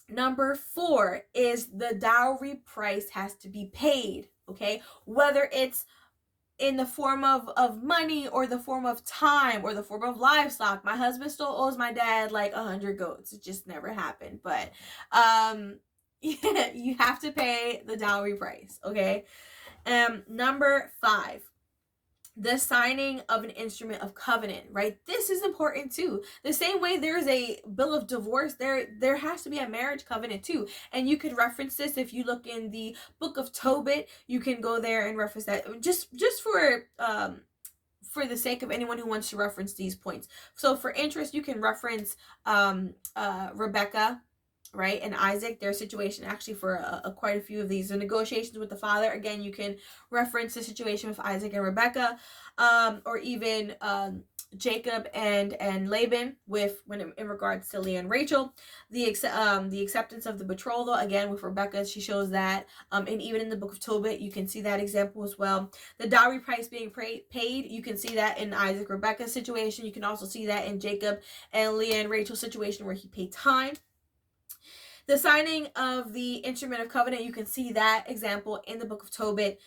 [SPEAKER 1] Number 4 is the dowry price has to be paid, okay? Whether it's in the form of money, or the form of time, or the form of livestock. My husband still owes my dad like 100 goats. It just never happened. But you have to pay the dowry price, okay? Number 5, the signing of an instrument of covenant, right? This is important too. The same way there's a bill of divorce, there has to be a marriage covenant too. And you could reference this if you look in the book of Tobit. You can go there and reference that, just for the sake of anyone who wants to reference these points. So for interest, you can reference Rebecca, right, and Isaac, their situation, actually for quite a few of these. The negotiations with the father, again, you can reference the situation with Isaac and Rebecca, or even Jacob and Laban in regards to Leah and Rachel. The acceptance of the betrothal, again, with Rebecca, she shows that, and even in the book of Tobit, you can see that example as well. The dowry price being paid, you can see that in Isaac Rebecca's situation. You can also see that in Jacob and Leah and Rachel's situation, where he paid time. The signing of the instrument of covenant, you can see that example in the book of Tobit.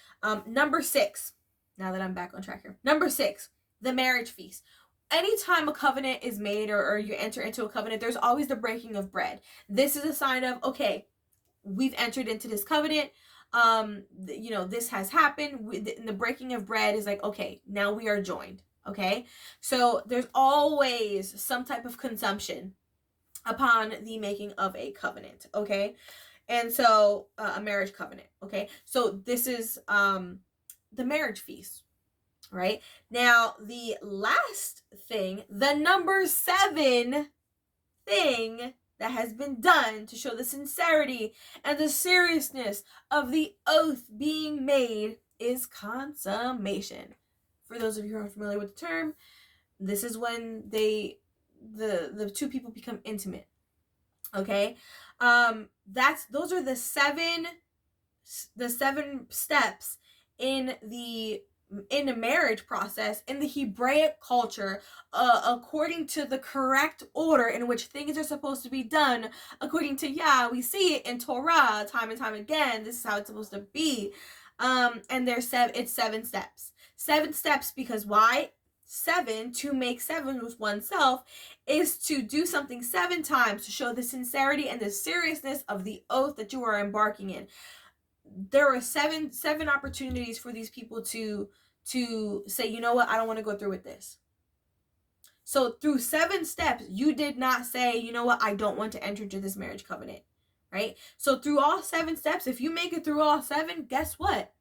[SPEAKER 1] Number 6, now that I'm back on track here. Number 6, the marriage feast. Anytime a covenant is made, or you enter into a covenant, there's always the breaking of bread. This is a sign of, okay, we've entered into this covenant. This has happened. The breaking of bread is like, okay, now we are joined. Okay, so there's always some type of consumption upon the making of a covenant, okay? And so a marriage covenant, okay? So this is the marriage feast, right? Now, the last thing, the number 7 thing that has been done to show the sincerity and the seriousness of the oath being made is consummation. For those of you who are familiar with the term, this is when the 2 people become intimate, okay? Those are the 7 steps in the marriage process in the Hebraic culture, according to the correct order in which things are supposed to be done according to Yah. We see it in Torah time and time again. This is how it's supposed to be. And it's 7 steps. 7 steps, because why? 7 to make 7 with oneself is to do something 7 times to show the sincerity and the seriousness of the oath that you are embarking in. There are seven opportunities for these people to say, you know what, I don't want to go through with this. So through 7 steps, you did not say, you know what, I don't want to enter into this marriage covenant, right? So through all 7 steps, if you make it through all 7, guess what?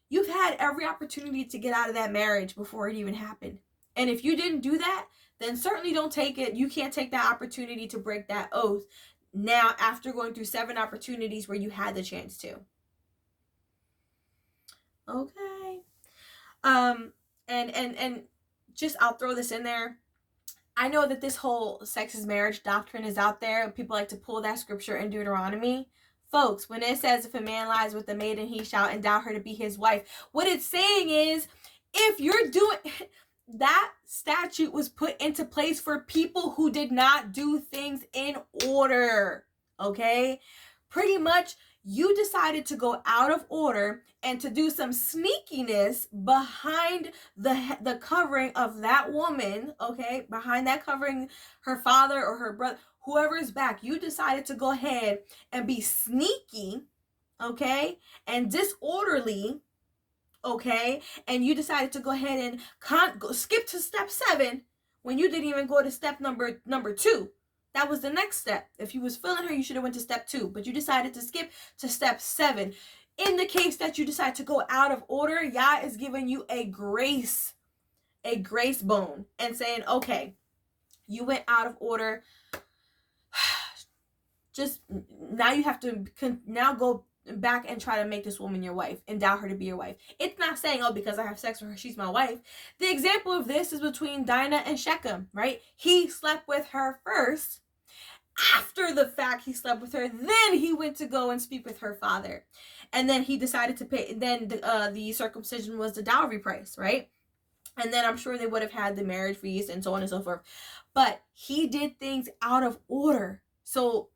[SPEAKER 1] You've had every opportunity to get out of that marriage before it even happened. And if you didn't do that, then certainly don't take it. You can't take that opportunity to break that oath now after going through 7 opportunities where you had the chance to. Okay. And just, I'll throw this in there. I know that this whole sex is marriage doctrine is out there. People like to pull that scripture in Deuteronomy. Folks, when it says if a man lies with a maiden, he shall endow her to be his wife. What it's saying is, if you're doing that, statute was put into place for people who did not do things in order. Okay? Pretty much, you decided to go out of order and to do some sneakiness behind the covering of that woman, okay? Behind that covering, her father or her brother, whoever's back, you decided to go ahead and be sneaky, okay? And disorderly, okay? And you decided to go ahead and skip to step 7 when you didn't even go to step number 2. That was the next step. If you was feeling her, you should have went to step 2, but you decided to skip to step 7. In the case that you decide to go out of order, Yah is giving you a grace bone and saying, okay, you went out of order. Just now you have to now go back and try to make this woman your wife, endow her to be your wife. It's not saying, oh, because I have sex with her, she's my wife. The example of this is between Dinah and Shechem, right? He slept with her first. After the fact, he slept with her. Then he went to go and speak with her father. And then he decided to pay. Then the circumcision was the dowry price, right? And then I'm sure they would have had the marriage feast and so on and so forth. But he did things out of order. So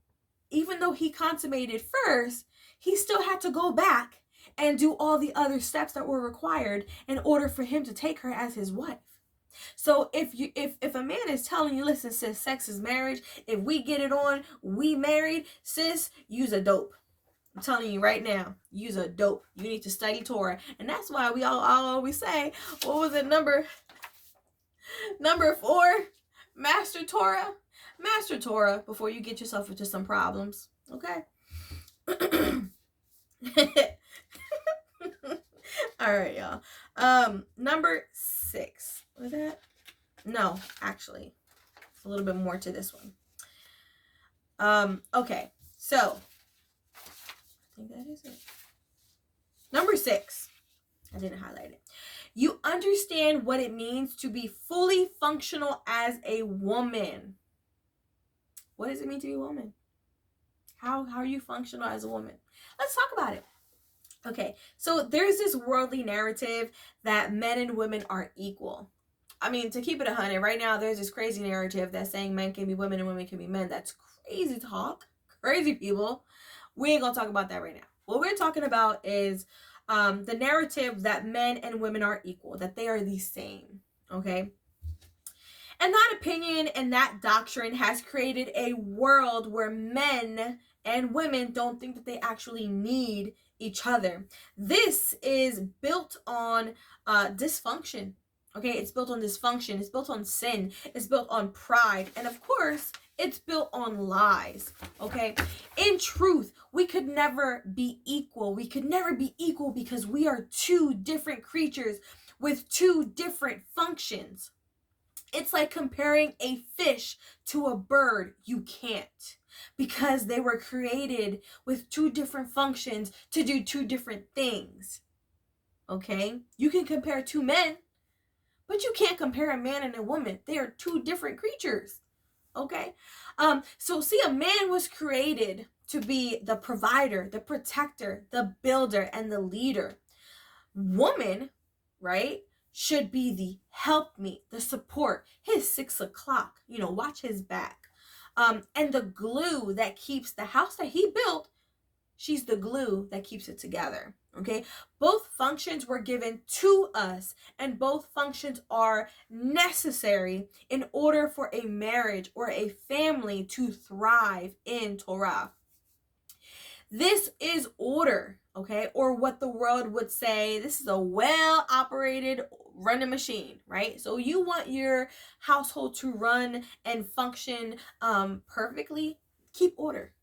[SPEAKER 1] even though he consummated first, he still had to go back and do all the other steps that were required in order for him to take her as his wife. So if a man is telling you, listen, sis, sex is marriage. If we get it on, we married, sis, use a dope. I'm telling you right now, use a dope. You need to study Torah. And that's why I always say, what was it, number 4? Master Torah. Master Torah before you get yourself into some problems. Okay? All right, y'all. Number 6. Was that? No, actually, it's a little bit more to this one. Okay, so I think that is it. Number 6. I didn't highlight it. You understand what it means to be fully functional as a woman. What does it mean to be a woman? How are you functional as a woman? Let's talk about it. Okay, so there's this worldly narrative that men and women are equal. I mean, to keep it 100, right now there's this crazy narrative that's saying men can be women and women can be men. That's crazy talk. Crazy people. We ain't gonna talk about that right now. What we're talking about is the narrative that men and women are equal, that they are the same, okay? And that opinion and that doctrine has created a world where men and women don't think that they actually need each other. This is built on dysfunction. Okay, it's built on dysfunction. It's built on sin. It's built on pride. And of course, it's built on lies. Okay, in truth, we could never be equal. We could never be equal because we are 2 different creatures with 2 different functions. It's like comparing a fish to a bird. You can't, because they were created with 2 different functions to do 2 different things. Okay? You can compare 2 men, but you can't compare a man and a woman. They are 2 different creatures. Okay? So see, a man was created to be the provider, the protector, the builder, and the leader. Woman, right, should be the helpmeet, the support, his 6 o'clock, watch his back. And the glue that keeps the house that he built, She's the glue that keeps it together. Okay, both functions were given to us, and both functions are necessary in order for a marriage or a family to thrive in Torah. This is order, okay? Or what the world would say, this is a well-operated running machine, right? So you want your household to run and function perfectly, keep order.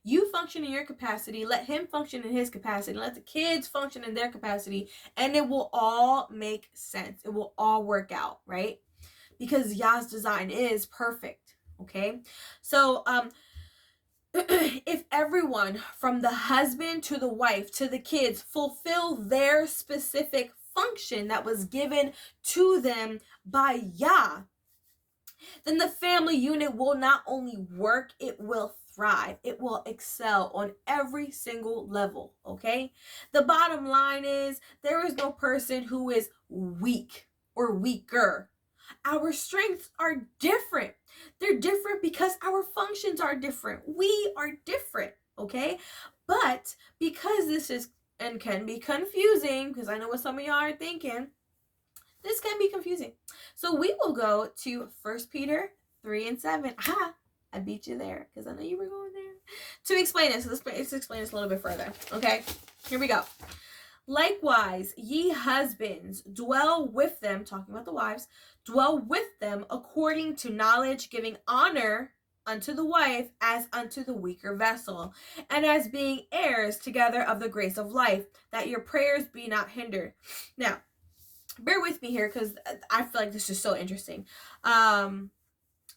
[SPEAKER 1] You function in your capacity, let him function in his capacity, let the kids function in their capacity, and it will all make sense. It will all work out, right? Because Yah's design is perfect, okay? So, if everyone from the husband to the wife to the kids fulfill their specific function that was given to them by Yah, then the family unit will not only work, it will thrive. It will excel on every single level, okay? The bottom line is there is no person who is weak or weaker. Our strengths are different. They're different because our functions are different. We are different, okay? But because this is and can be confusing, because I know what some of y'all are thinking, this can be confusing. So we will go to 1 Peter 3:7. I beat you there because I know you were going there. To explain this, let's explain this a little bit further, okay? Here we go. Likewise, ye husbands, dwell with them, talking about the wives, dwell with them according to knowledge, giving honor unto the wife as unto the weaker vessel, and as being heirs together of the grace of life, that your prayers be not hindered. Now, bear with me here because I feel like this is so interesting.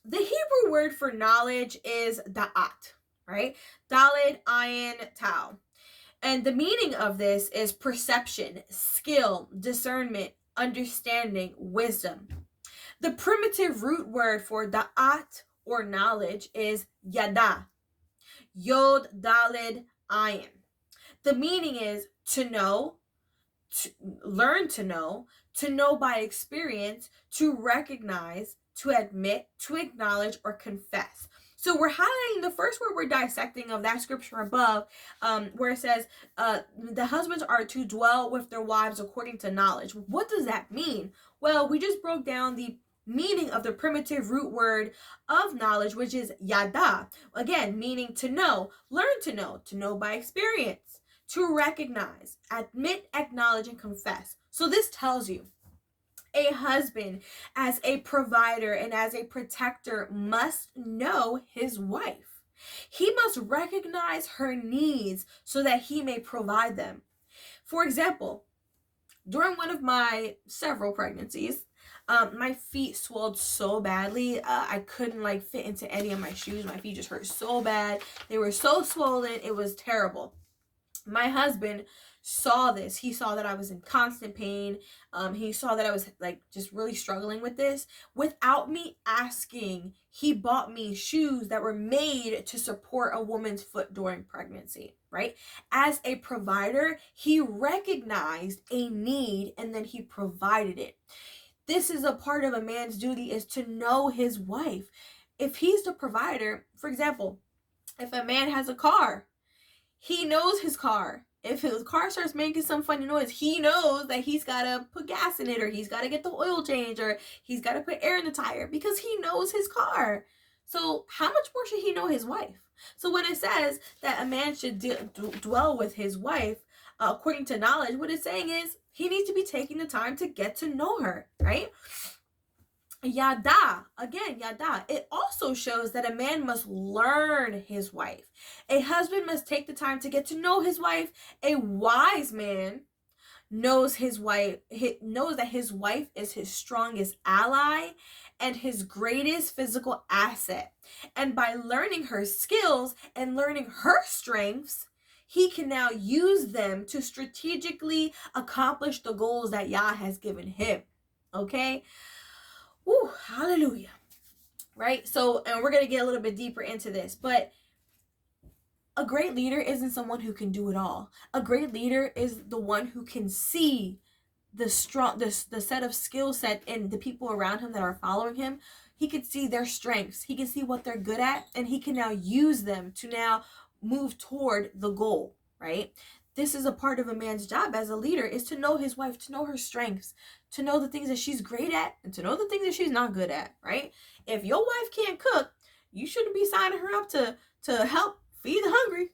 [SPEAKER 1] The Hebrew word for knowledge is da'at, right? Daled, ayin, tau. And the meaning of this is perception, skill, discernment, understanding, wisdom. The primitive root word for da'at or knowledge is yada, yod, daled, ayin. The meaning is to know, to learn to know by experience, to recognize, to admit, to acknowledge, or confess. So we're highlighting the first word we're dissecting of that scripture above, where it says the husbands are to dwell with their wives according to knowledge. What does that mean? Well, we just broke down the meaning of the primitive root word of knowledge, which is yada. Again, meaning to know, learn to know by experience, to recognize, admit, acknowledge, and confess. So this tells you a husband, as a provider and as a protector, must know his wife. He must recognize her needs so that he may provide them. For example, during one of my several pregnancies, my feet swelled so badly, I couldn't fit into any of my shoes. My feet just hurt so bad. They were so swollen. It was terrible. My husband saw this. He saw that I was in constant pain. He saw that I was just really struggling with this. Without me asking, he bought me shoes that were made to support a woman's foot during pregnancy, right? As a provider, he recognized a need and then he provided it. This is a part of a man's duty, is to know his wife. If he's the provider, for example, if a man has a car, he knows his car. If his car starts making some funny noise, he knows that he's got to put gas in it, or he's got to get the oil change, or he's got to put air in the tire, because he knows his car. So how much more should he know his wife? So when it says that a man should dwell with his wife according to knowledge, what it's saying is he needs to be taking the time to get to know her, right? Yada, again, yada. It also shows that a man must learn his wife. A husband must take the time to get to know his wife. A wise man knows his wife, knows that his wife is his strongest ally and his greatest physical asset. And by learning her skills and learning her strengths, he can now use them to strategically accomplish the goals that Yah has given him. Okay? Woo, hallelujah. Right? So, and we're going to get a little bit deeper into this, but a great leader isn't someone who can do it all. A great leader is the one who can see the set of skill set in the people around him that are following him. He can see their strengths. He can see what they're good at, and he can now use them to now move toward the goal, right? This is a part of a man's job as a leader, is to know his wife, to know her strengths, to know the things that she's great at, and to know the things that she's not good at, right? If your wife can't cook, you shouldn't be signing her up to help feed the hungry.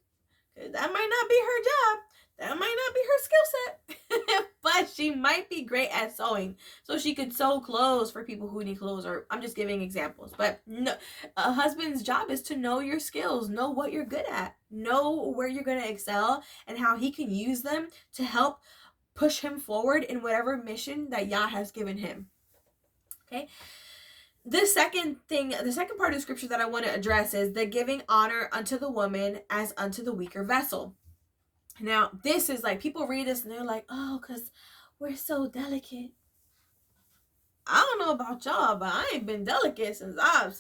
[SPEAKER 1] That might not be her job. That might not be her skill set. But she might be great at sewing. So she could sew clothes for people who need clothes. Or I'm just giving examples. But no, a husband's job is to know your skills. Know what you're good at. Know where you're going to excel and how he can use them to help push him forward in whatever mission that Yah has given him. Okay? The second part of the scripture that I want to address is the giving honor unto the woman as unto the weaker vessel. Now, this is like, people read this and they're like, oh, because we're so delicate. I don't know about y'all, but I ain't been delicate since I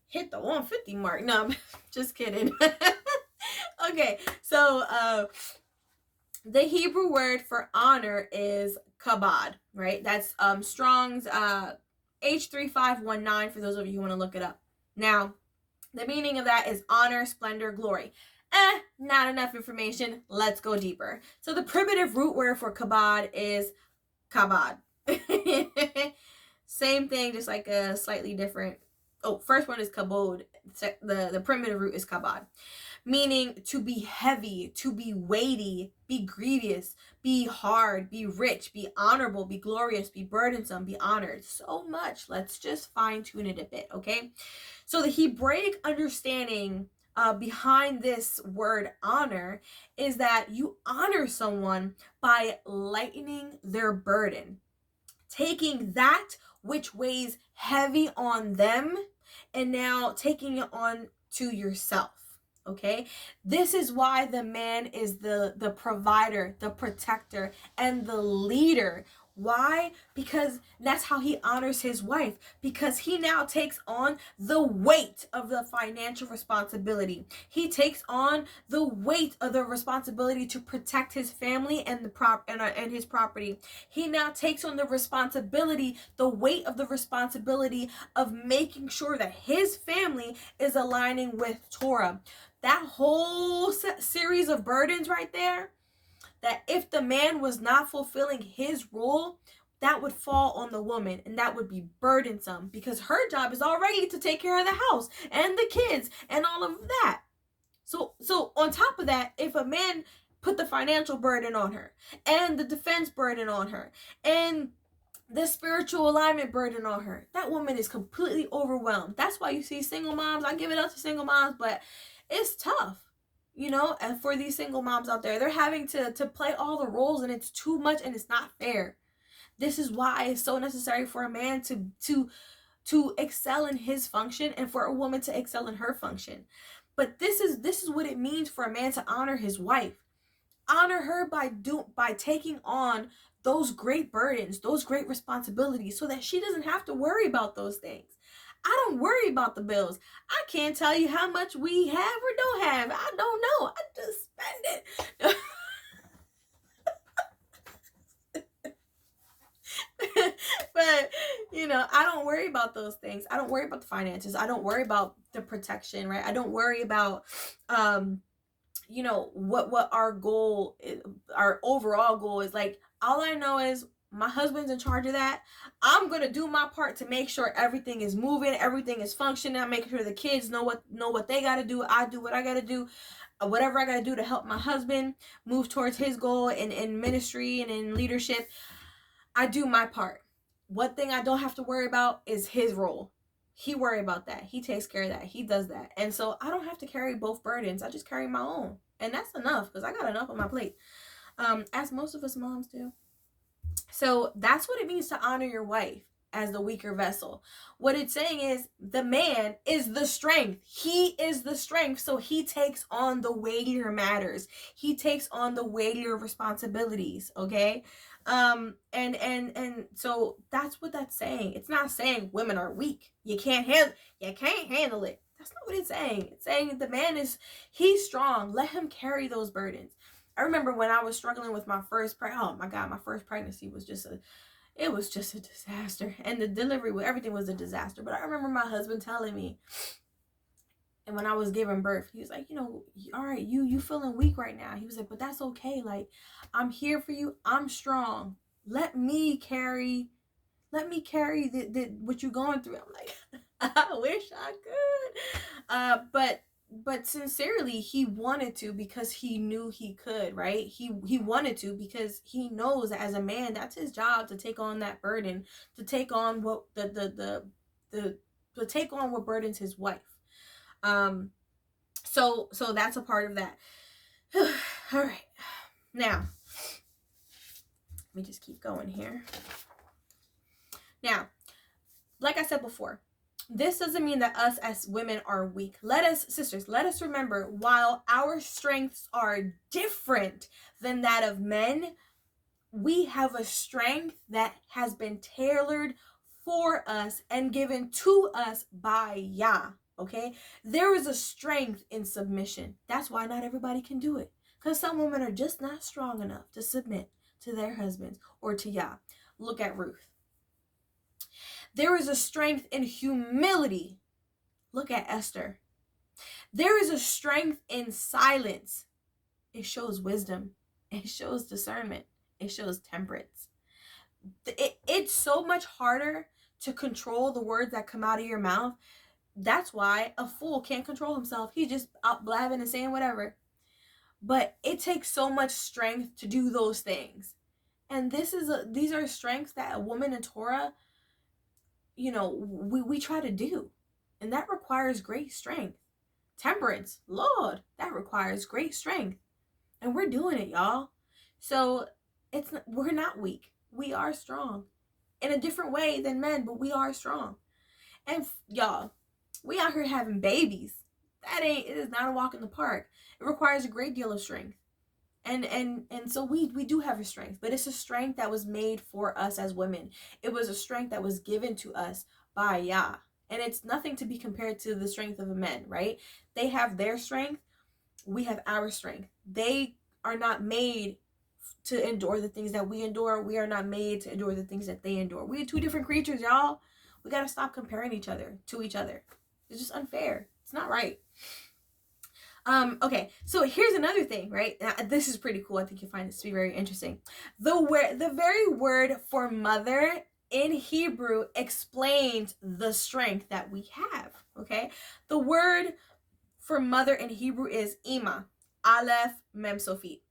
[SPEAKER 1] hit the 150 mark. No, I'm just kidding. Okay, so the Hebrew word for honor is kabod, right? That's Strong's H3519 for those of you who want to look it up. Now, the meaning of that is honor, splendor, glory. Not enough information. Let's go deeper. So the primitive root word for kabod is kabod. Same thing, just like a slightly different. Oh, first one is kabod. The primitive root is kabod, meaning to be heavy, to be weighty, be grievous, be hard, be rich, be honorable, be glorious, be burdensome, be honored. So much. Let's just fine tune it a bit, okay? So the Hebraic understanding behind this word honor is that you honor someone by lightening their burden, taking that which weighs heavy on them and now taking it on to yourself. Okay, this is why the man is the provider, the protector, and the leader. Why? Because that's how he honors his wife, because he now takes on the weight of the financial responsibility. He takes on the weight of the responsibility to protect his family and and his property. He now takes on the responsibility, the weight of the responsibility of making sure that his family is aligning with Torah. That whole series of burdens right there, that if the man was not fulfilling his role, that would fall on the woman, and that would be burdensome, because her job is already to take care of the house and the kids and all of that. So on top of that, if a man put the financial burden on her and the defense burden on her and the spiritual alignment burden on her, that woman is completely overwhelmed. That's why you see single moms. I give it up to single moms, but it's tough. And for these single moms out there, they're having to play all the roles, and it's too much, and it's not fair. This is why it's so necessary for a man to excel in his function and for a woman to excel in her function. But this is what it means for a man to honor his wife. Honor her by taking on those great burdens, those great responsibilities, so that she doesn't have to worry about those things. I don't worry about the bills. I can't tell you how much we have or don't have. I don't know. I just spend it. But, I don't worry about those things. I don't worry about the finances. I don't worry about the protection, right? I don't worry about, what our goal is, our overall goal is. Like, all I know is my husband's in charge of that. I'm going to do my part to make sure everything is moving, everything is functioning. I'm making sure the kids know what they got to do. I do what I got to do, whatever I got to do to help my husband move towards his goal in ministry and in leadership. I do my part. One thing I don't have to worry about is his role. He worry about that. He takes care of that. He does that. And so I don't have to carry both burdens. I just carry my own. And that's enough, because I got enough on my plate. As most of us moms do. So that's what it means to honor your wife as the weaker vessel. What it's saying is the man is the strength. He is the strength. So he takes on the weightier matters. He takes on the weightier responsibilities. Okay. And so that's what that's saying. It's not saying women are weak. You can't handle it. That's not what it's saying. It's saying the man he's strong. Let him carry those burdens. I remember when I was struggling with my first my first pregnancy was just a disaster. And the delivery, everything was a disaster. But I remember my husband telling me, And when I was giving birth, he was like, all right, you feeling weak right now. He was like, but that's okay. Like, I'm here for you. I'm strong. Let me carry the what you're going through. I'm like, I wish I could. But sincerely, he wanted to because he knew he could, right? He wanted to because he knows that as a man, that's his job, to take on that burden, to take on what the to take on what burdens his wife. So that's a part of that. All right. Now, let me just keep going here. Now, like I said before, this doesn't mean that us as women are weak. Sisters, let us remember, while our strengths are different than that of men, we have a strength that has been tailored for us and given to us by Yah. Okay? There is a strength in submission. That's why not everybody can do it. Because some women are just not strong enough to submit to their husbands or to Yah. Look at Ruth. There is a strength in humility. Look at Esther. There is a strength in silence. It shows wisdom. It shows discernment. It shows temperance. It's so much harder to control the words that come out of your mouth. That's why a fool can't control himself. He's just out blabbing and saying whatever. But it takes so much strength to do those things. And these are strengths that a woman in Torah, we try to do. And that requires great strength. Temperance, Lord, that requires great strength. And we're doing it, y'all. So we're not weak. We are strong. In a different way than men, but we are strong. And y'all, we out here having babies. It is not a walk in the park. It requires a great deal of strength. And so we do have a strength, but it's a strength that was made for us as women. It was a strength that was given to us by Yah. And it's nothing to be compared to the strength of a man, right? They have their strength. We have our strength. They are not made to endure the things that we endure. We are not made to endure the things that they endure. We are two different creatures, y'all. We got to stop comparing each other to each other. It's just unfair. It's not right. Okay, so here's another thing, right? Now, this is pretty cool. I think you'll find this to be very interesting. The very word for mother in Hebrew explains the strength that we have, okay? The word for mother in Hebrew is Ima, Aleph, Mem, Sofit.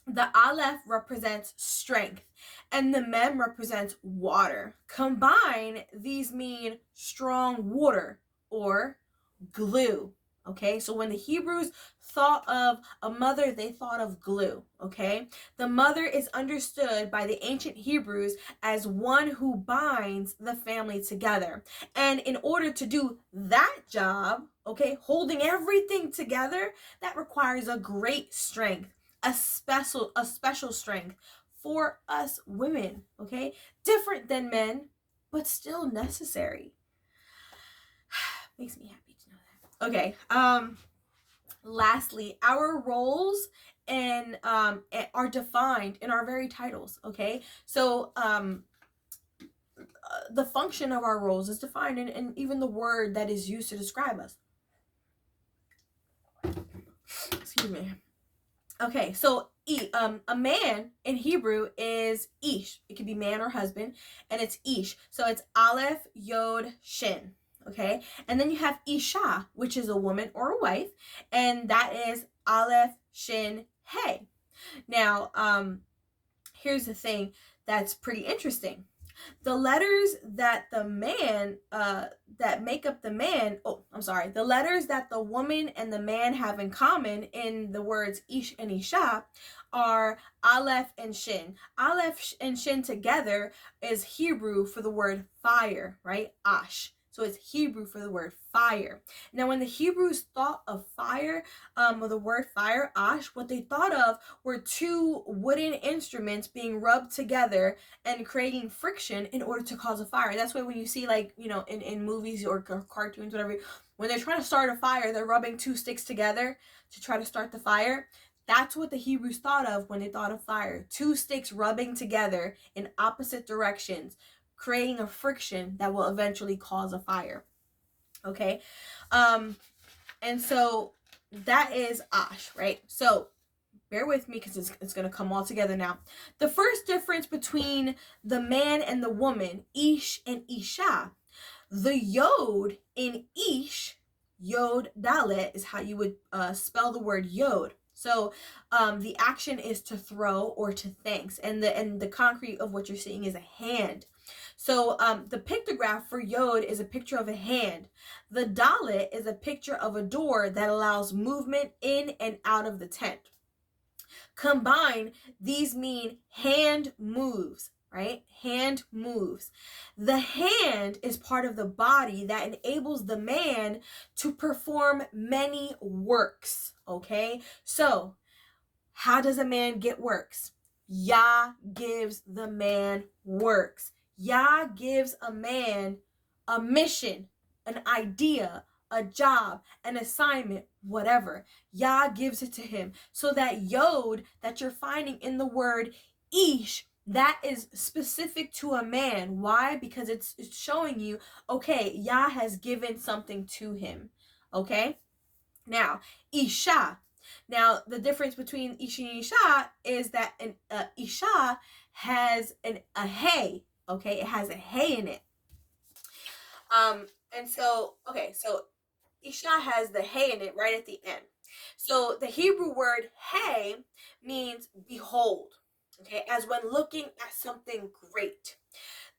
[SPEAKER 1] The Aleph represents strength, and the Mem represents water. Combined, these mean strong water or glue. Okay, so when the Hebrews thought of a mother, they thought of glue. Okay, the mother is understood by the ancient Hebrews as one who binds the family together. And in order to do that job, okay, holding everything together, that requires a great strength, a special strength for us women. Okay, different than men, but still necessary. Makes me happy. Okay, lastly, our roles are defined in our very titles, okay? So, the function of our roles is defined in even the word that is used to describe us. Excuse me. Okay, so a man in Hebrew is ish. It could be man or husband, and it's ish. So it's Aleph, Yod, Shin. Okay, and then you have Isha, which is a woman or a wife, and that is Aleph, Shin, Hey. Now, here's the thing that's pretty interesting. The letters that the man, that make up the man, the letters that the woman and the man have in common in the words Ish and Isha are Aleph and Shin. Aleph and Shin together is Hebrew for the word fire, right? Ash. So it's Hebrew for the word fire. Now, when the Hebrews thought of fire, or the word fire, ash, what they thought of were two wooden instruments being rubbed together and creating friction in order to cause a fire. That's why when you see, like, in movies or cartoons, whatever, when they're trying to start a fire, they're rubbing two sticks together to try to start the fire. That's what the Hebrews thought of when they thought of fire. Two sticks rubbing together in opposite directions, creating a friction that will eventually cause a fire. Okay. And so that is Ash, right? So bear with me because it's going to come all together now. The first difference between the man and the woman, Ish and Isha, the yod in Ish, yod dalet is how you would spell the word yod. So the action is to throw or to thanks, and the concrete of what you're seeing is a hand. So the pictograph for yod is a picture of a hand. The dalet is a picture of a door that allows movement in and out of the tent. Combined, these mean hand moves, right? Hand moves. The hand is part of the body that enables the man to perform many works, okay? So, how does a man get works? Yah gives the man works. Yah gives a man a mission, an idea, a job, an assignment, whatever. Yah gives it to him. So that yod that you're finding in the word ish, that is specific to a man. Why? Because it's showing you, okay, Yah has given something to him. Okay? Now, Isha. Now, the difference between Isha and Isha is that an Isha has a hay. Okay? It has a hay in it. And so, okay, so Isha has the hay in it right at the end. So the Hebrew word hay means behold, okay, as when looking at something great.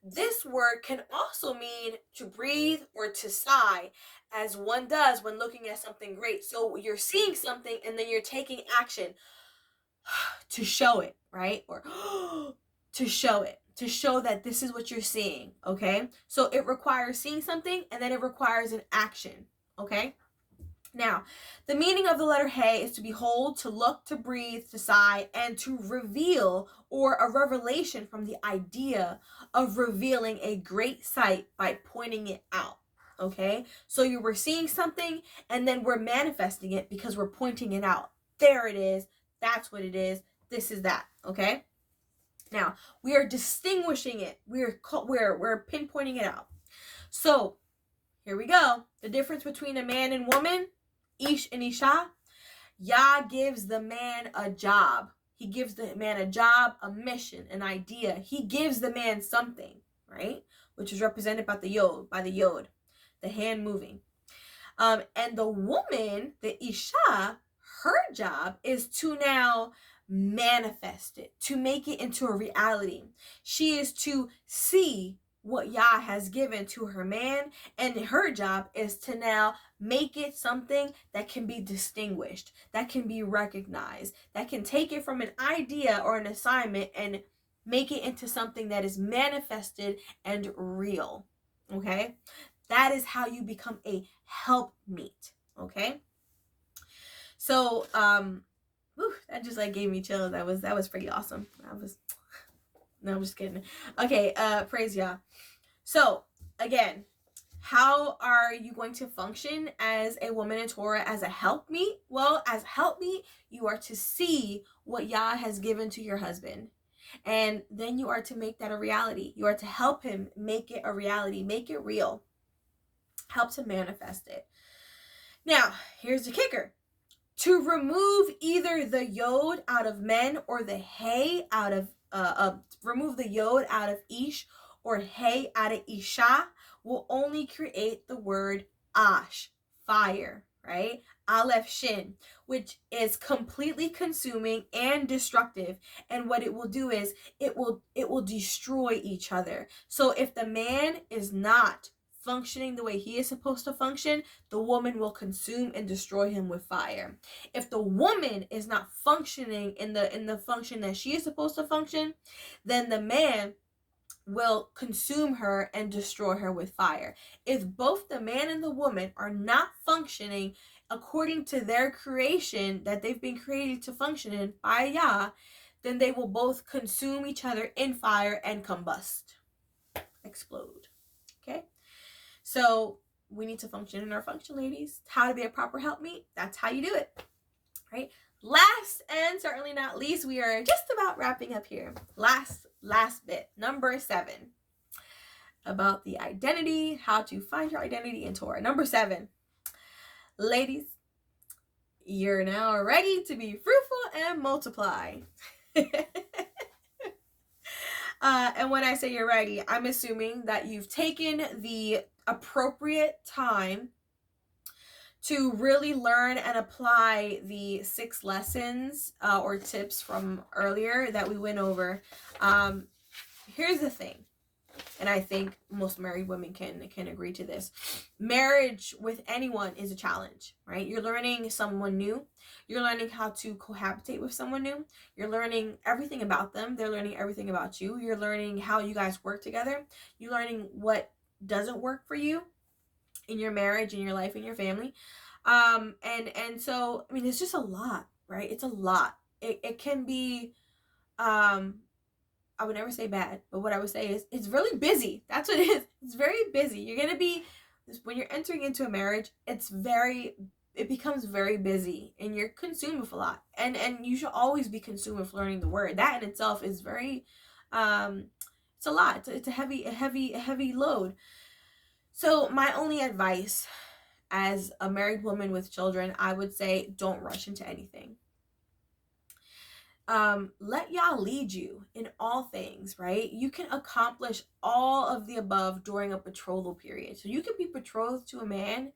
[SPEAKER 1] This word can also mean to breathe or to sigh, as one does when looking at something great. So you're seeing something and then you're taking action to show it, right? Or to show it, to show that this is what you're seeing, okay? So it requires seeing something and then it requires an action, okay? Now, the meaning of the letter He is to behold, to look, to breathe, to sigh, and to reveal, or a revelation from the idea of revealing a great sight by pointing it out, okay? So you were seeing something and then we're manifesting it because we're pointing it out. There it is. That's what it is. This is that, okay? Now, we are distinguishing it. We're pinpointing it out. So, here we go. The difference between a man and woman, Ish and Isha. Yah gives the man a job. He gives the man a job, a mission, an idea. He gives the man something, right? Which is represented by the yod, the hand moving. And the woman, the Isha, her job is to now manifest it, to make it into a reality. She is to see what Yah has given to her man, and her job is to now make it something that can be distinguished, that can be recognized, that can take it from an idea or an assignment and make it into something that is manifested and real. Okay? That is how you become a helpmeet. Okay? So, that just like gave me chills. That was pretty awesome. No, I'm just kidding. Okay, praise Yah. So, again, how are you going to function as a woman in Torah, as a helpmeet? Well, as helpmeet, you are to see what Yah has given to your husband. And then you are to make that a reality. You are to help him make it a reality, make it real. Help to manifest it. Now, here's the kicker. To remove either the yod out of men or the hay out of remove the yod out of ish or hay out of isha will only create the word ash, fire, right? Aleph shin, which is completely consuming and destructive. And what it will do is it will destroy each other. So if the man is not functioning the way he is supposed to function, the woman will consume and destroy him with fire. If the woman is not functioning in the function that she is supposed to function, then the man will consume her and destroy her with fire. If both the man and the woman are not functioning according to their creation that they've been created to function in by Yah, then they will both consume each other in fire and combust, explode. Okay? So we need to function in our function, ladies. How to be a proper helpmeet, that's how you do it, right? Last and certainly not least, we are just about wrapping up here. Last bit, number 7, about the identity, how to find your identity in Torah. Number 7, ladies, You're now ready to be fruitful and multiply. And when I say you're ready, I'm assuming that you've taken the appropriate time to really learn and apply the 6 lessons or tips from earlier that we went over. Here's the thing, and I think most married women can agree to this. Marriage with anyone is a challenge, right? You're learning someone new. You're learning how to cohabitate with someone new. You're learning everything about them. They're learning everything about you. You're learning how you guys work together. You're learning what doesn't work for you in your marriage, in your life, in your family. And so, I mean, it's just a lot, right? It's a lot. It can be, I would never say bad, but what I would say is it's really busy. That's what it is. It's very busy. You're going to be, when you're entering into a marriage, it becomes very busy and you're consumed with a lot. And you should always be consumed with learning the word. That in itself is very, it's a lot. It's a heavy load. So my only advice as a married woman with children, I would say don't rush into anything. Let Yah lead you in all things, right? You can accomplish all of the above during a betrothal period. So you can be betrothed to a man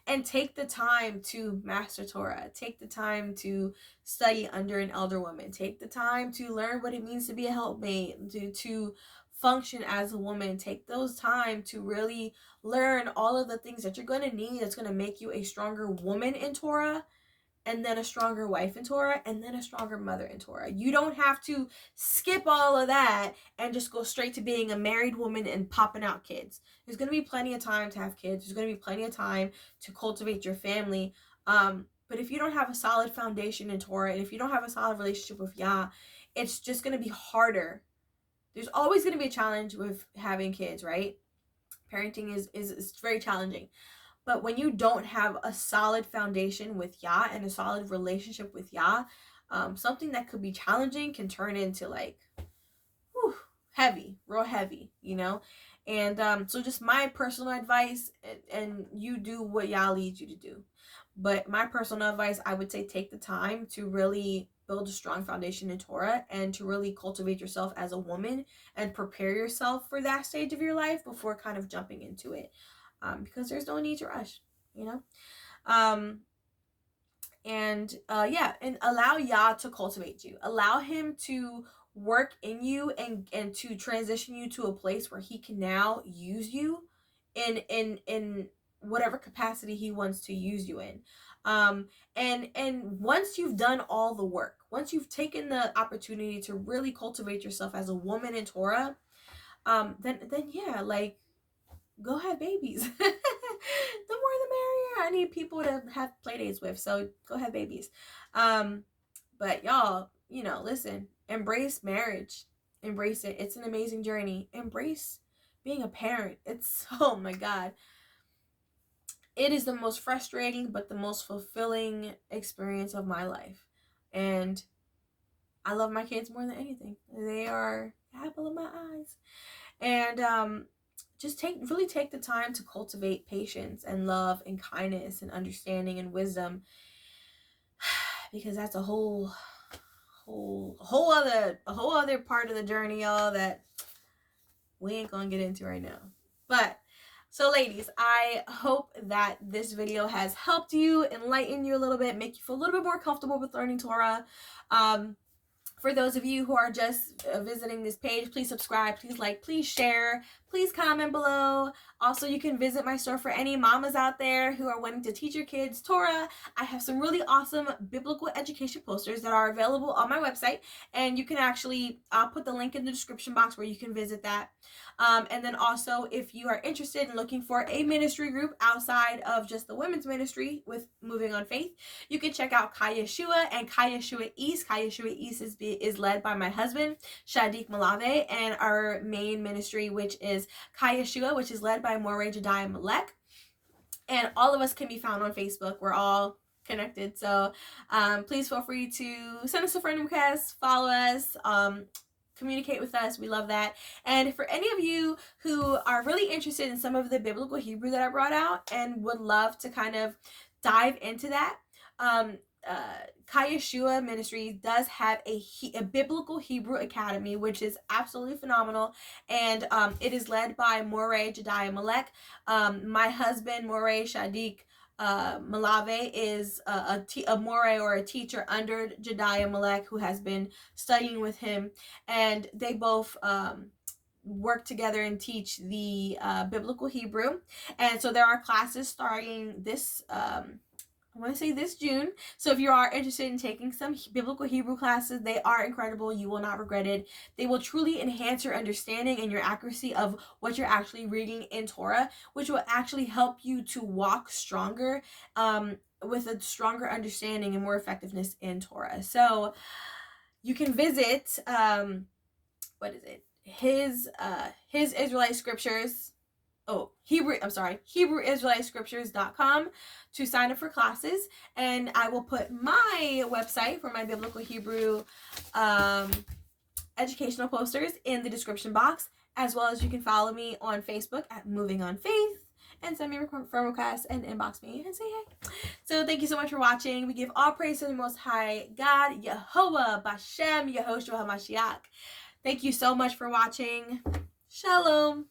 [SPEAKER 1] and take the time to master Torah, take the time to study under an elder woman, take the time to learn what it means to be a helpmate, to function as a woman, take those time to really learn all of the things that you're going to need that's going to make you a stronger woman in Torah, and then a stronger wife in Torah, and then a stronger mother in Torah. You don't have to skip all of that and just go straight to being a married woman and popping out kids. There's going to be plenty of time to have kids. There's going to be plenty of time to cultivate your family. But if you don't have a solid foundation in Torah, and if you don't have a solid relationship with Yah, it's just going to be harder. There's always going to be a challenge with having kids, right? Parenting is very challenging. But when you don't have a solid foundation with Yah and a solid relationship with Yah, something that could be challenging can turn into like, heavy, real heavy, you know? And so just my personal advice, and you do what Yah leads you to do. But my personal advice, I would say take the time to really build a strong foundation in Torah and to really cultivate yourself as a woman and prepare yourself for that stage of your life before kind of jumping into it. Because there's no need to rush, you know? And allow Yah to cultivate you. Allow him to work in you and to transition you to a place where he can now use you in whatever capacity he wants to use you in. And once you've done all the work, once you've taken the opportunity to really cultivate yourself as a woman in Torah, then yeah, like, go have babies. The more the merrier. I need people to have play dates with, so go have babies. But y'all, listen, embrace marriage. Embrace it. It's an amazing journey. Embrace being a parent. It's, oh my God. It is the most frustrating but the most fulfilling experience of my life. And I love my kids more than anything. They are the apple of my eyes. And just really take the time to cultivate patience and love and kindness and understanding and wisdom, because that's a whole other part of the journey, y'all, that we ain't gonna get into right now. But so ladies, I hope that this video has helped you, enlighten you a little bit, make you feel a little bit more comfortable with learning Torah. For those of you who are just visiting this page, please subscribe, please like, please share, please comment below. Also, you can visit my store for any mamas out there who are wanting to teach your kids Torah. I have some really awesome biblical education posters that are available on my website, and you can actually put the link in the description box where you can visit that. And then also, if you are interested in looking for a ministry group outside of just the women's ministry with Moving on Faith, you can check out Khai Yashua and Khai Yashua East. Khai Yashua East is led by my husband, Shadik Malave, and our main ministry, which is Khai Yashua, which is led by Moray Jediah Malek. And all of us can be found on Facebook. We're all connected. So please feel free to send us a friend request, follow us, communicate with us. We love that. And for any of you who are really interested in some of the biblical Hebrew that I brought out and would love to kind of dive into that, Khai Yashua Ministries does have a biblical Hebrew academy, which is absolutely phenomenal, and it is led by Moreh Jediah Malek. My husband, Moreh Shadik Malave, is a Moreh, or a teacher under Jediah Malek, who has been studying with him, and they both work together and teach the biblical Hebrew. And so there are classes starting this I want to say this June. So if you are interested in taking some biblical Hebrew classes, they are incredible. You will not regret it. They will truly enhance your understanding and your accuracy of what you're actually reading in Torah, which will actually help you to walk stronger with a stronger understanding and more effectiveness in Torah. So you can visit his Israelite Scriptures. Hebrew Israelite Scriptures.com to sign up for classes, and I will put my website for my biblical Hebrew educational posters in the description box, as well as you can follow me on Facebook at Moving on Faith and send me a friend request and inbox me and say hey. So thank you so much for watching. We give all praise to the Most High God, Yehovah, Bashem, Yehoshua HaMashiach. Thank you so much for watching. Shalom.